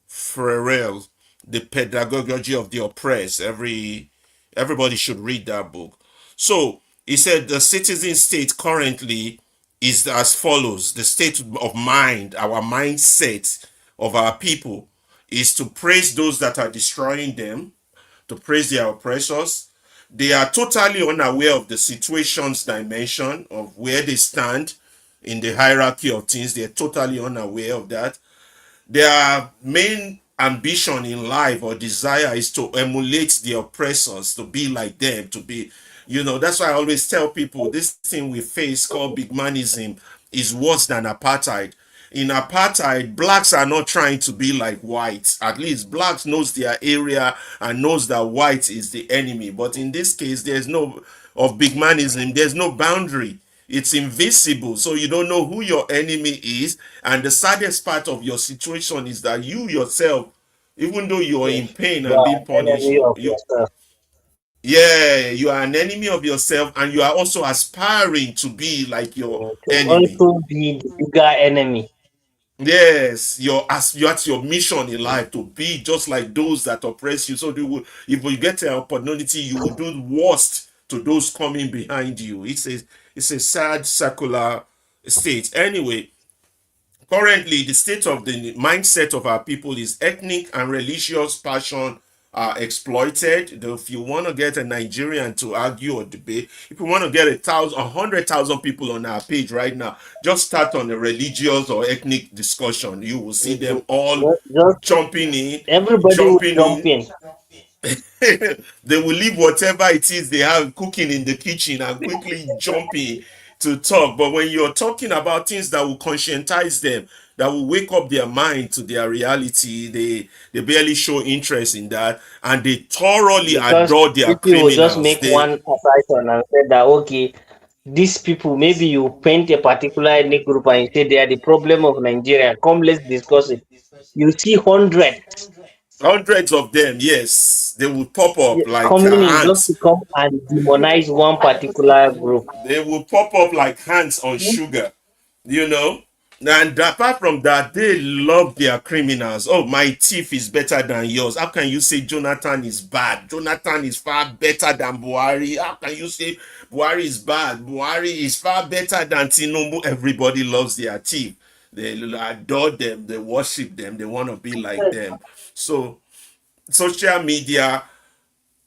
Freire, The Pedagogy of the Oppressed. Everybody should read that book. So he said the citizen state currently is as follows: the state of mind, our mindset of our people, is to praise those that are destroying them, to praise their oppressors. They are totally unaware of the situation's dimension of where they stand in the hierarchy of things. They're totally unaware of that. Their main ambition in life or desire is to emulate the oppressors, to be like them, to be, that's why I always tell people this thing we face called big manism is worse than apartheid. In apartheid, blacks are not trying to be like whites. At least blacks knows their area and knows that white is the enemy. But in this case, there's no of big manism, there's no boundary. It's invisible, so you don't know who your enemy is. And the saddest part of your situation is that you yourself, even though you're in Yes, pain you and are being an punished, enemy of you yourself. yeah, you are an enemy of yourself, and you are also aspiring to be like your To enemy. also be the bigger enemy. Yes, that's your mission in life, to be just like those that oppress you. So they will, if you get an opportunity, you will do the worst to those coming behind you. It's a sad secular state. Anyway, currently, the state of the mindset of our people is ethnic and religious passion are exploited. If you want to get a Nigerian to argue or debate, if you want to get 100,000 people on our page right now, just start on a religious or ethnic discussion. You will see It them will all just jumping in, everybody will jumping jump in. in They will leave whatever it is they have cooking in the kitchen and quickly jump in to talk. But when you're talking about things that will conscientize them, that will wake up their mind to their reality, they barely show interest in that, and they thoroughly because adore their if you will just criminals. make They one assertion and say that okay, these people, maybe you paint a particular ethnic group and you say they are the problem of Nigeria. Come, let's discuss it. You see hundreds hundreds of them, yes, they will pop up like coming in just to ants. come and demonize one particular group. They will pop up like hands on sugar, you know. And apart from that, they love their criminals. Oh, my thief is better than yours. How can you say Jonathan is bad? Jonathan is far better than Buhari. How can you say Buhari is bad? Buhari is far better than Tinubu. Everybody loves their thief. They adore them. They worship them. They want to be like them. So social media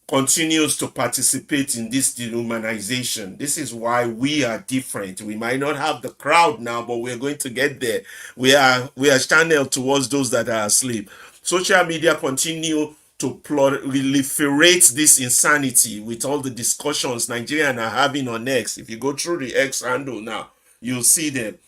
continues to participate in this dehumanization. This is why we are different. We might not have the crowd now, but we're going to get there. We are channeled towards those that are asleep. Social media continue to proliferate this insanity with all the discussions Nigerians are having on X. If you go through the X handle now, you'll see them,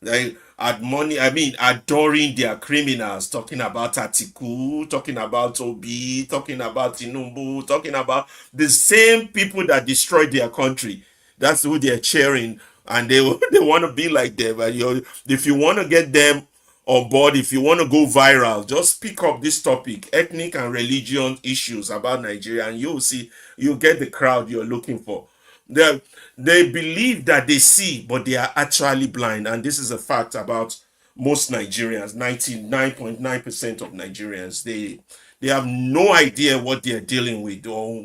like adoring their criminals, talking about Atiku, talking about Obi, talking about Tinubu, talking about the same people that destroyed their country. That's who they're cheering, and they they want to be like them. And if you want to get them on board, if you want to go viral, just pick up this topic, ethnic and religion issues about Nigeria, and you'll see, you'll get the crowd you're looking for. They, they believe that they see, but they are actually blind. And this is a fact about most Nigerians. 99.9% of Nigerians, they have no idea what they're dealing with, or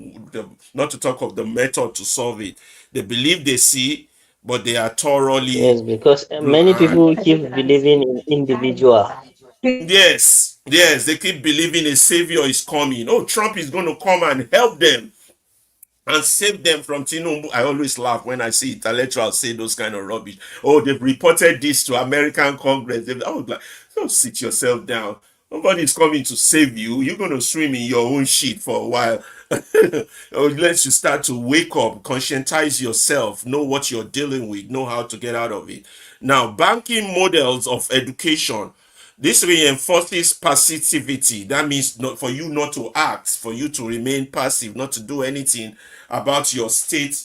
not to talk of the method to solve it. They believe they see, but they are thoroughly Yes, because many blind. people keep believing in individual. Yes, yes, they keep believing a savior is coming. Oh, Trump is going to come and help them and save them from Tinubu. I always laugh when I see intellectuals say those kind of rubbish. Oh, they've reported this to American Congress. I was like, don't sit yourself down. Nobody's coming to save you. You're going to swim in your own shit for a while. Unless you start to wake up, conscientize yourself, know what you're dealing with, know how to get out of it. Now, banking models of education, this reinforces passivity. That means not for you not to act, for you to remain passive, not to do anything about your state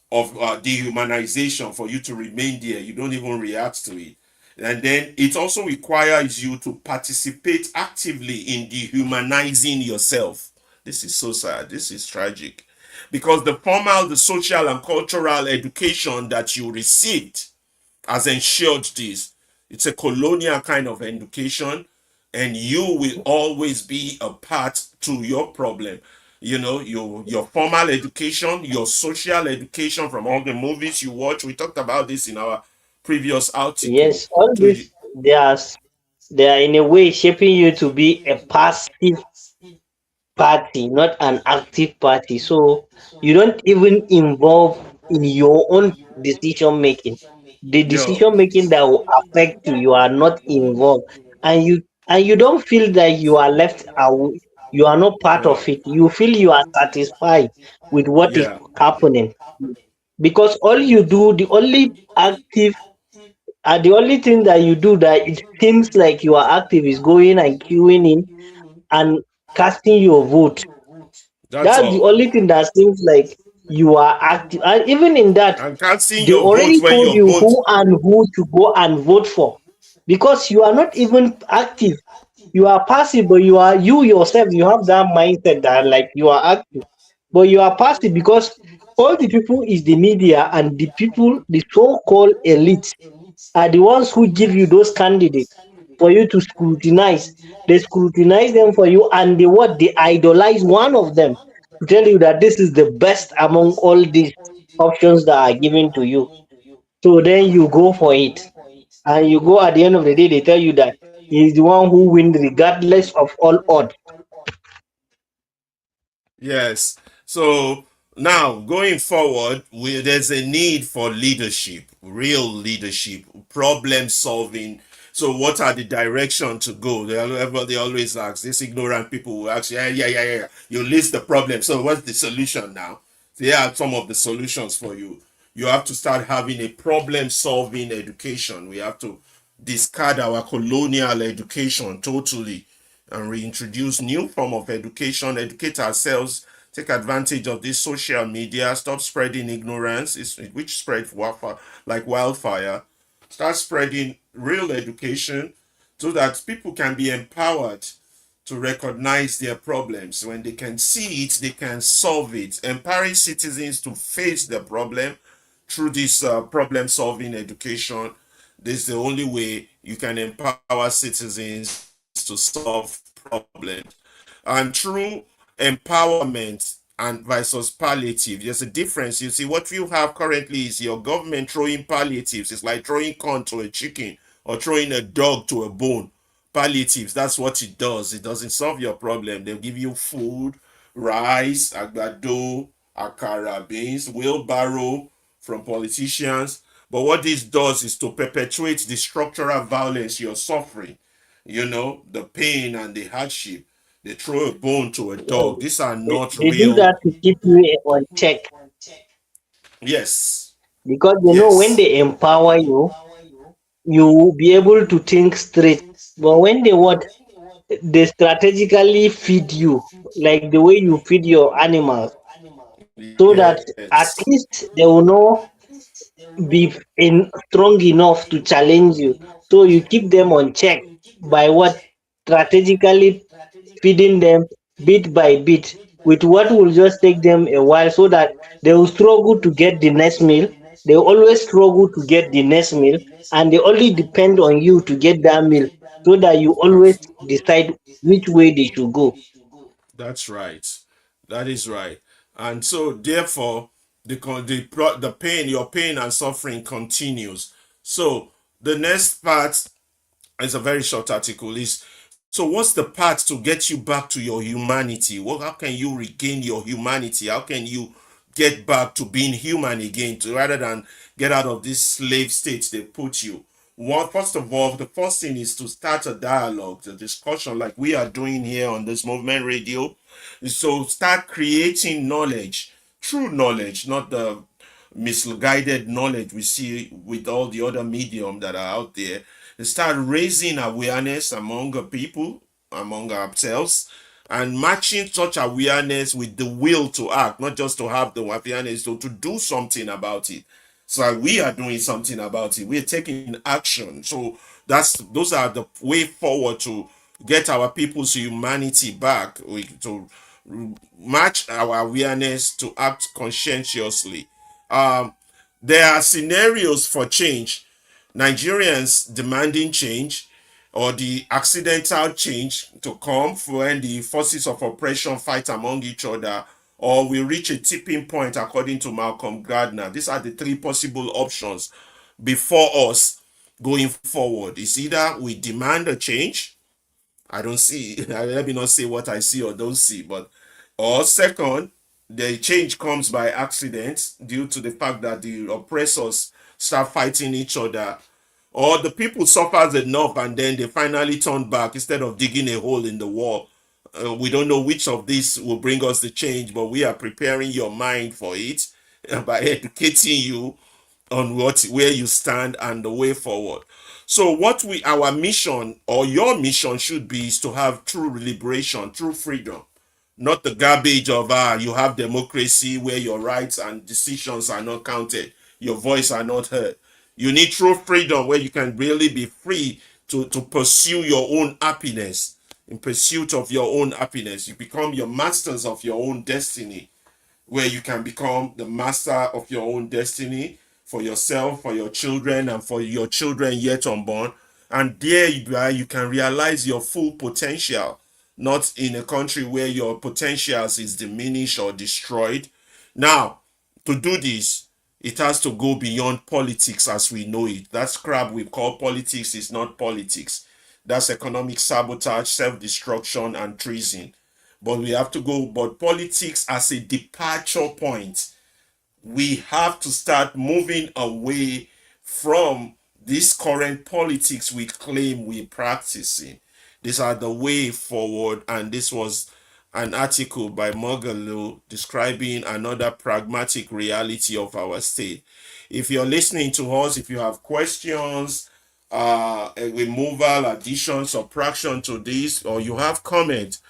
of dehumanization, for you to remain there. You don't even react to it. And then it also requires you to participate actively in dehumanizing yourself. This is so sad. This is tragic. Because the formal, the social, and cultural education that you received has ensured this. It's a colonial kind of education, and you will always be a part to your problem. You know, your formal education, your social education from all the movies you watch. We talked about this in our previous article. Yes, all To this they are in a way shaping you to be a passive party, not an active party. So you don't even involve in your own decision making. The yo, decision making that will affect you, you are not involved, and you don't feel that you are left out. You are not part uh, of it. You feel you are satisfied with what is yeah, happening because all you do, the only thing that you do that it seems like you are active is going and queuing in and casting your vote. that's That's the all. only thing that seems like you are active. And even in that, And casting they your vote already when told your you vote. who and who to go and vote for. Because you are not even active. You are passive, but you yourself, you have that mindset that like you are active. But you are passive because all the people is the media and the people, the so-called elite are the ones who give you those candidates for you to scrutinize. They scrutinize them for you and they idolize one of them to tell you that this is the best among all these options that are given to you. So then you go for it. And you go at the end of the day, they tell you that he is the one who wins regardless of all odds. Yes. So now going forward, there's a need for leadership, real leadership, problem solving. So what are the direction to go? Everybody always asks. These ignorant people will ask, yeah, yeah, yeah, yeah. You list the problem. So what's the solution now? So here are some of the solutions for you. You have to start having a problem solving education. We have to discard our colonial education totally and reintroduce new form of education, educate ourselves, take advantage of this social media, stop spreading ignorance, which spread like wildfire, start spreading real education so that people can be empowered to recognize their problems. When they can see it, they can solve it. Empowering citizens to face the problem through this problem solving education. This is the only way you can empower citizens to solve problems. And through empowerment and versus palliative, there's a difference. You see, what you have currently is your government throwing palliatives. It's like throwing corn to a chicken or throwing a dog to a bone. Palliatives, that's what it does. It doesn't solve your problem. They'll give you food, rice, agbado, akara, beans, wheelbarrow from politicians. But what this does is to perpetuate the structural violence you're suffering, the pain and the hardship. They throw a bone to a Yes. dog. These are not They do real. that to keep you on check Yes, because when yes, they empower you, you will be able to think straight. But when they strategically feed you, like the way you feed your animals, so that yes. at least they will not be strong enough to challenge you. So you keep them on check by what strategically feeding them bit by bit with what will just take them a while so that they will struggle to get the next meal. They always struggle to get the next meal and they only depend on you to get that meal so that you always That's decide which way they should go. that's right. That is right. And so therefore the pain, your pain and suffering continues. So the next part is a very short article is, so what's the path to get you back to your humanity? How can you regain your humanity? How can you get back to being human again, to rather than get out of this slave state they put you? One, first of all, the first thing is to start a dialogue, a discussion like we are doing here on this movement radio. So start creating knowledge, true knowledge, not the misguided knowledge we see with all the other medium that are out there. Start raising awareness among the people, among ourselves, and matching such awareness with the will to act, not just to have the awareness, to do something about it. So we are doing something about it. We're taking action. So those are the way forward to get our people's humanity back. To match our awareness to act conscientiously. Um, there are scenarios for change. Nigerians demanding change or the accidental change to come when the forces of oppression fight among each other, or we reach a tipping point according to Malcolm Gardner. These are the three possible options before us going forward. It's either we demand a change, I don't see. Let me not say what I see or don't see, but or second, the change comes by accident due to the fact that the oppressors start fighting each other, or the people suffers enough and then they finally turn back instead of digging a hole in the wall. We don't know which of these will bring us the change, but we are preparing your mind for it by educating you on what where you stand and the way forward. So what we our mission or your mission should be is to have true liberation, true freedom, not the garbage of you have democracy where your rights and decisions are not counted, your voice are not heard. You need true freedom where you can really be free to pursue your own happiness. In pursuit of your own happiness, you become your masters of your own destiny, where you can become the master of your own destiny for yourself, for your children, and for your children yet unborn. And there you are, you can realize your full potential, not in a country where your potentials is diminished or destroyed. Now, to do this, it has to go beyond politics as we know it. That crap we call politics is not politics. That's economic sabotage, self-destruction, and treason. But we have to go, but politics as a departure point, we have to start moving away from this current politics we claim we're practicing. These are the way forward, and this was an article by Mogalo describing another pragmatic reality of our state. If you're listening to us, if you have questions, a removal, addition, subtraction to this, or you have comments,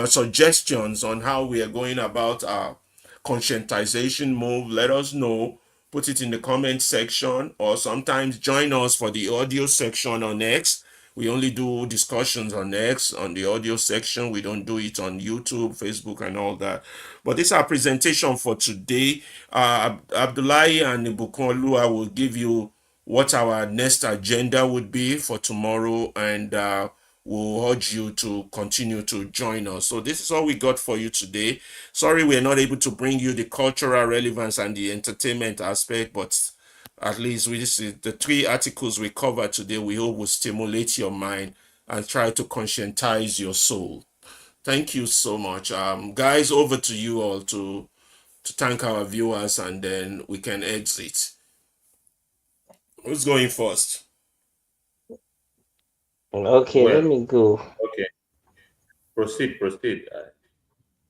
suggestions on how we are going about our conscientization move, let us know. Put it in the comment section, or sometimes join us for the audio section on X. We only do discussions on X on the audio section. We don't do it on YouTube, Facebook, and all that. But this is our presentation for today. Abdullahi and Ibukunlua will give you what our next agenda would be for tomorrow, and we'll urge you to continue to join us. So this is all we got for you today. Sorry we're not able to bring you the cultural relevance and the entertainment aspect, but at least this is the three articles we covered today. We hope will stimulate your mind and try to conscientize your soul. Thank you so much. Guys, over to you all to thank our viewers, and then we can exit. Who's going first? Okay, let Well, me go. okay, proceed, proceed.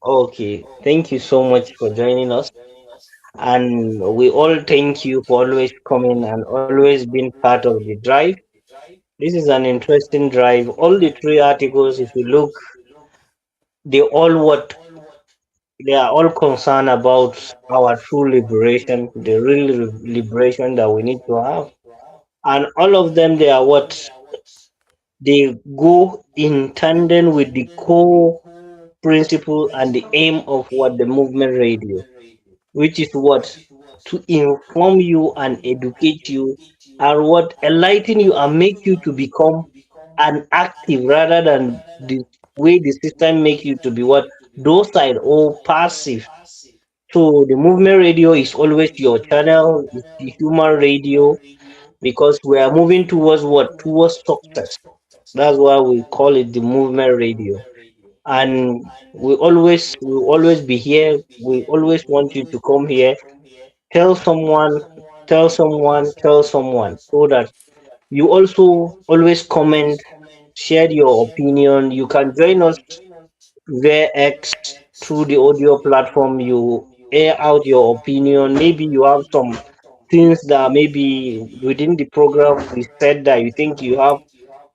Okay, thank you so much for joining us. And we all thank you for always coming and always being part of the drive. This is an interesting drive. All the three articles, if you look, they are all concerned about our true liberation, the real liberation that we need to have. And all of them, they are what they go in tandem with the core principle and the aim of what the movement radio, which is what to inform you and educate you and what enlighten you and make you to become an active rather than the way the system make you to be what docile or passive. So the movement radio is always your channel, it's the human radio, because we are moving towards what towards success. That's why we call it the movement radio. And we always be here. We always want you to come here. Tell someone, tell someone, tell someone, so that you also always comment, share your opinion. You can join us via X through the audio platform. You air out your opinion. Maybe you have some things that maybe within the program we said that you think you have.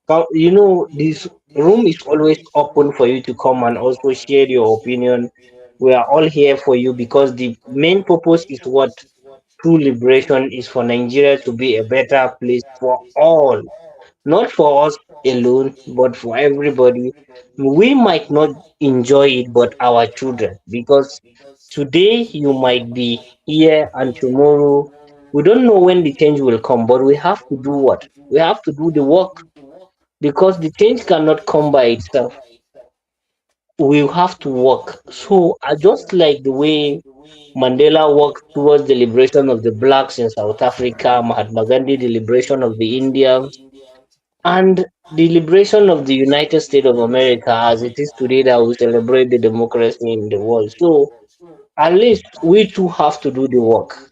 This room is always open for you to come and also share your opinion. We are all here for you because the main purpose is what true liberation is for Nigeria to be a better place for all, not for us alone, but for everybody. We might not enjoy it, but our children, because today you might be here and tomorrow we don't know when the change will come, but we have to do what? We have to do the work, because the change cannot come by itself. We have to work. So I just like the way Mandela worked towards the liberation of the blacks in South Africa, Mahatma Gandhi, the liberation of the Indians, and the liberation of the United States of America as it is today that we celebrate the democracy in the world. So at least we too have to do the work.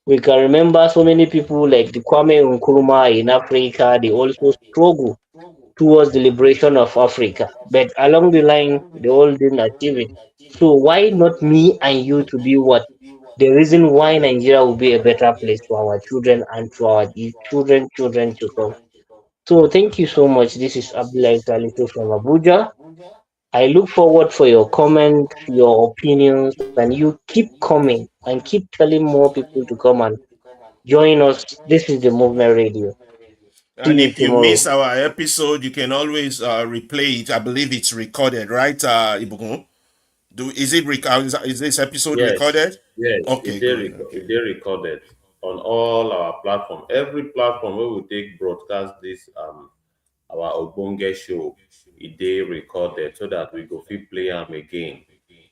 We can remember so many people like the Kwame Nkrumah in Africa, they also struggle towards the liberation of Africa. But along the line, they all didn't achieve it. So why not me and you to be what? The reason why Nigeria will be a better place for our children and for our children to come. So thank you so much. This is Abdul Salisu from Abuja. I look forward for your comments, your opinions, and you keep coming and keep telling more people to come and join us. This is the Movement Radio. See And you if you tomorrow. miss our episode, you can always replay it. I believe it's recorded, right, Ibugun? Is this episode Yes, recorded? yes, Okay, good. it Okay. they recorded on all our platform. Every platform where we take broadcast this our Obonge show, it they recorded so that we go fit play them again.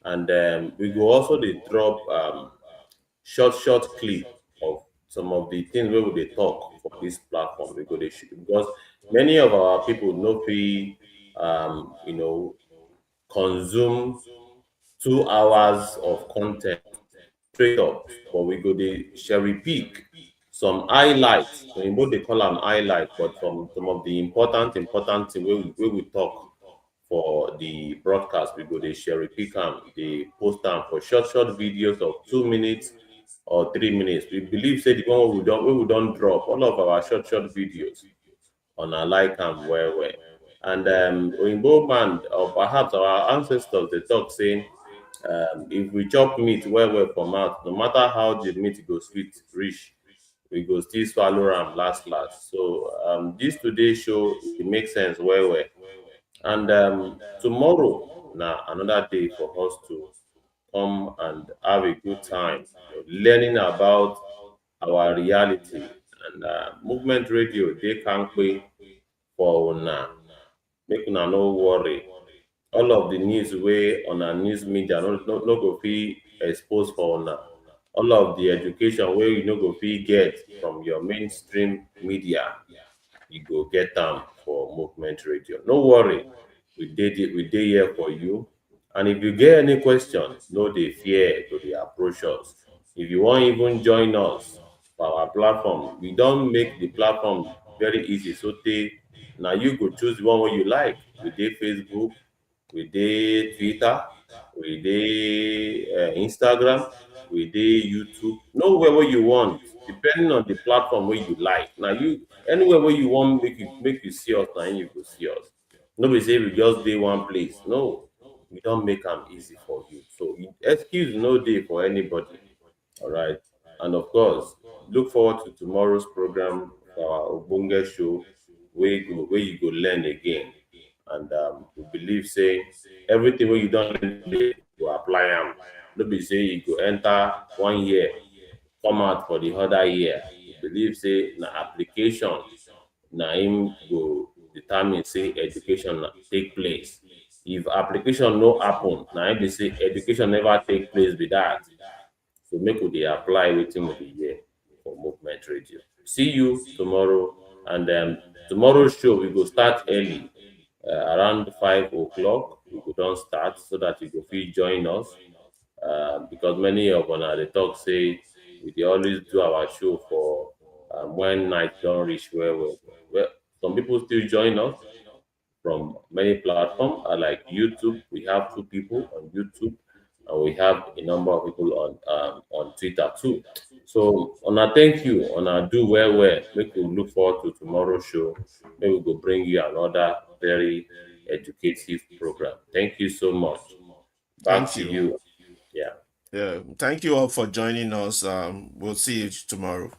And we go also they drop short clip of some of the things where we dey talk for this platform. We go they because many of our people no fee consume 2 hours of content straight up, but we go dey cherry pick some highlights. Oyinbo dey call am highlight, but from some of the important thing wey we talk for the broadcast, we go dey cherry pick am, dey post am for short videos of 2 minutes or 3 minutes. We believe say the one wey we don drop, all of our short videos una like am well well. And Oyinbo man or perhaps our ancestors dey talk say if we chop meat well for mouth, no matter how the meat go sweet reach, we go still swallow am last. So this today show it make sense well. And tomorrow na another day for us to come and have a good time, learning about our reality. And movement radio dey kampe for una, make una no worry. All of the news wey on our news media no go fit expose for una. All of the education wey you no go fit get from your mainstream media, you go get am for movement radio. No worry, we dey here for you. And if you get any question, no dey fear to dey approach us. If you wan even join us for our platform, we don make the platform very easy. So tey na you go choose the one wey you like. We dey Facebook, we dey Twitter, we dey Instagram, we dey YouTube. Nowhere wey you want, depending on the platform wey you like. Na you anywhere wey you want make you see us, na im you go see us. No be say we just dey one place. No, we don make am easy for you. So excuse no dey for anybody. All right. And of course, look forward to tomorrow's program for our Obonge show where you go learn again. And we believe say everything wey you don learn today, you go apply am. No be say you go enter one year, come out for the other year. We believe say na application na im go determine say education take place. If application no happen, na im be say education never take place be that. So make we dey apply wetin we dey hear for movement radio. See you tomorrow. And tomorrow's show we go start early, around 5 o'clock. We go don start so that you go fit join us. Because many of una dey talk say we dey always do our show for when night don reach well. Some people still join us from many platforms like YouTube. We have 2 people on YouTube, and we have a number of people on Twitter too. So Ona, thank you. Ona, do well. Make we look forward to tomorrow's show. Maybe we go bring you another very educative program. Thank you so much. Back Thank to you. you. Yeah. Yeah. Thank you all for joining us. We'll see you tomorrow.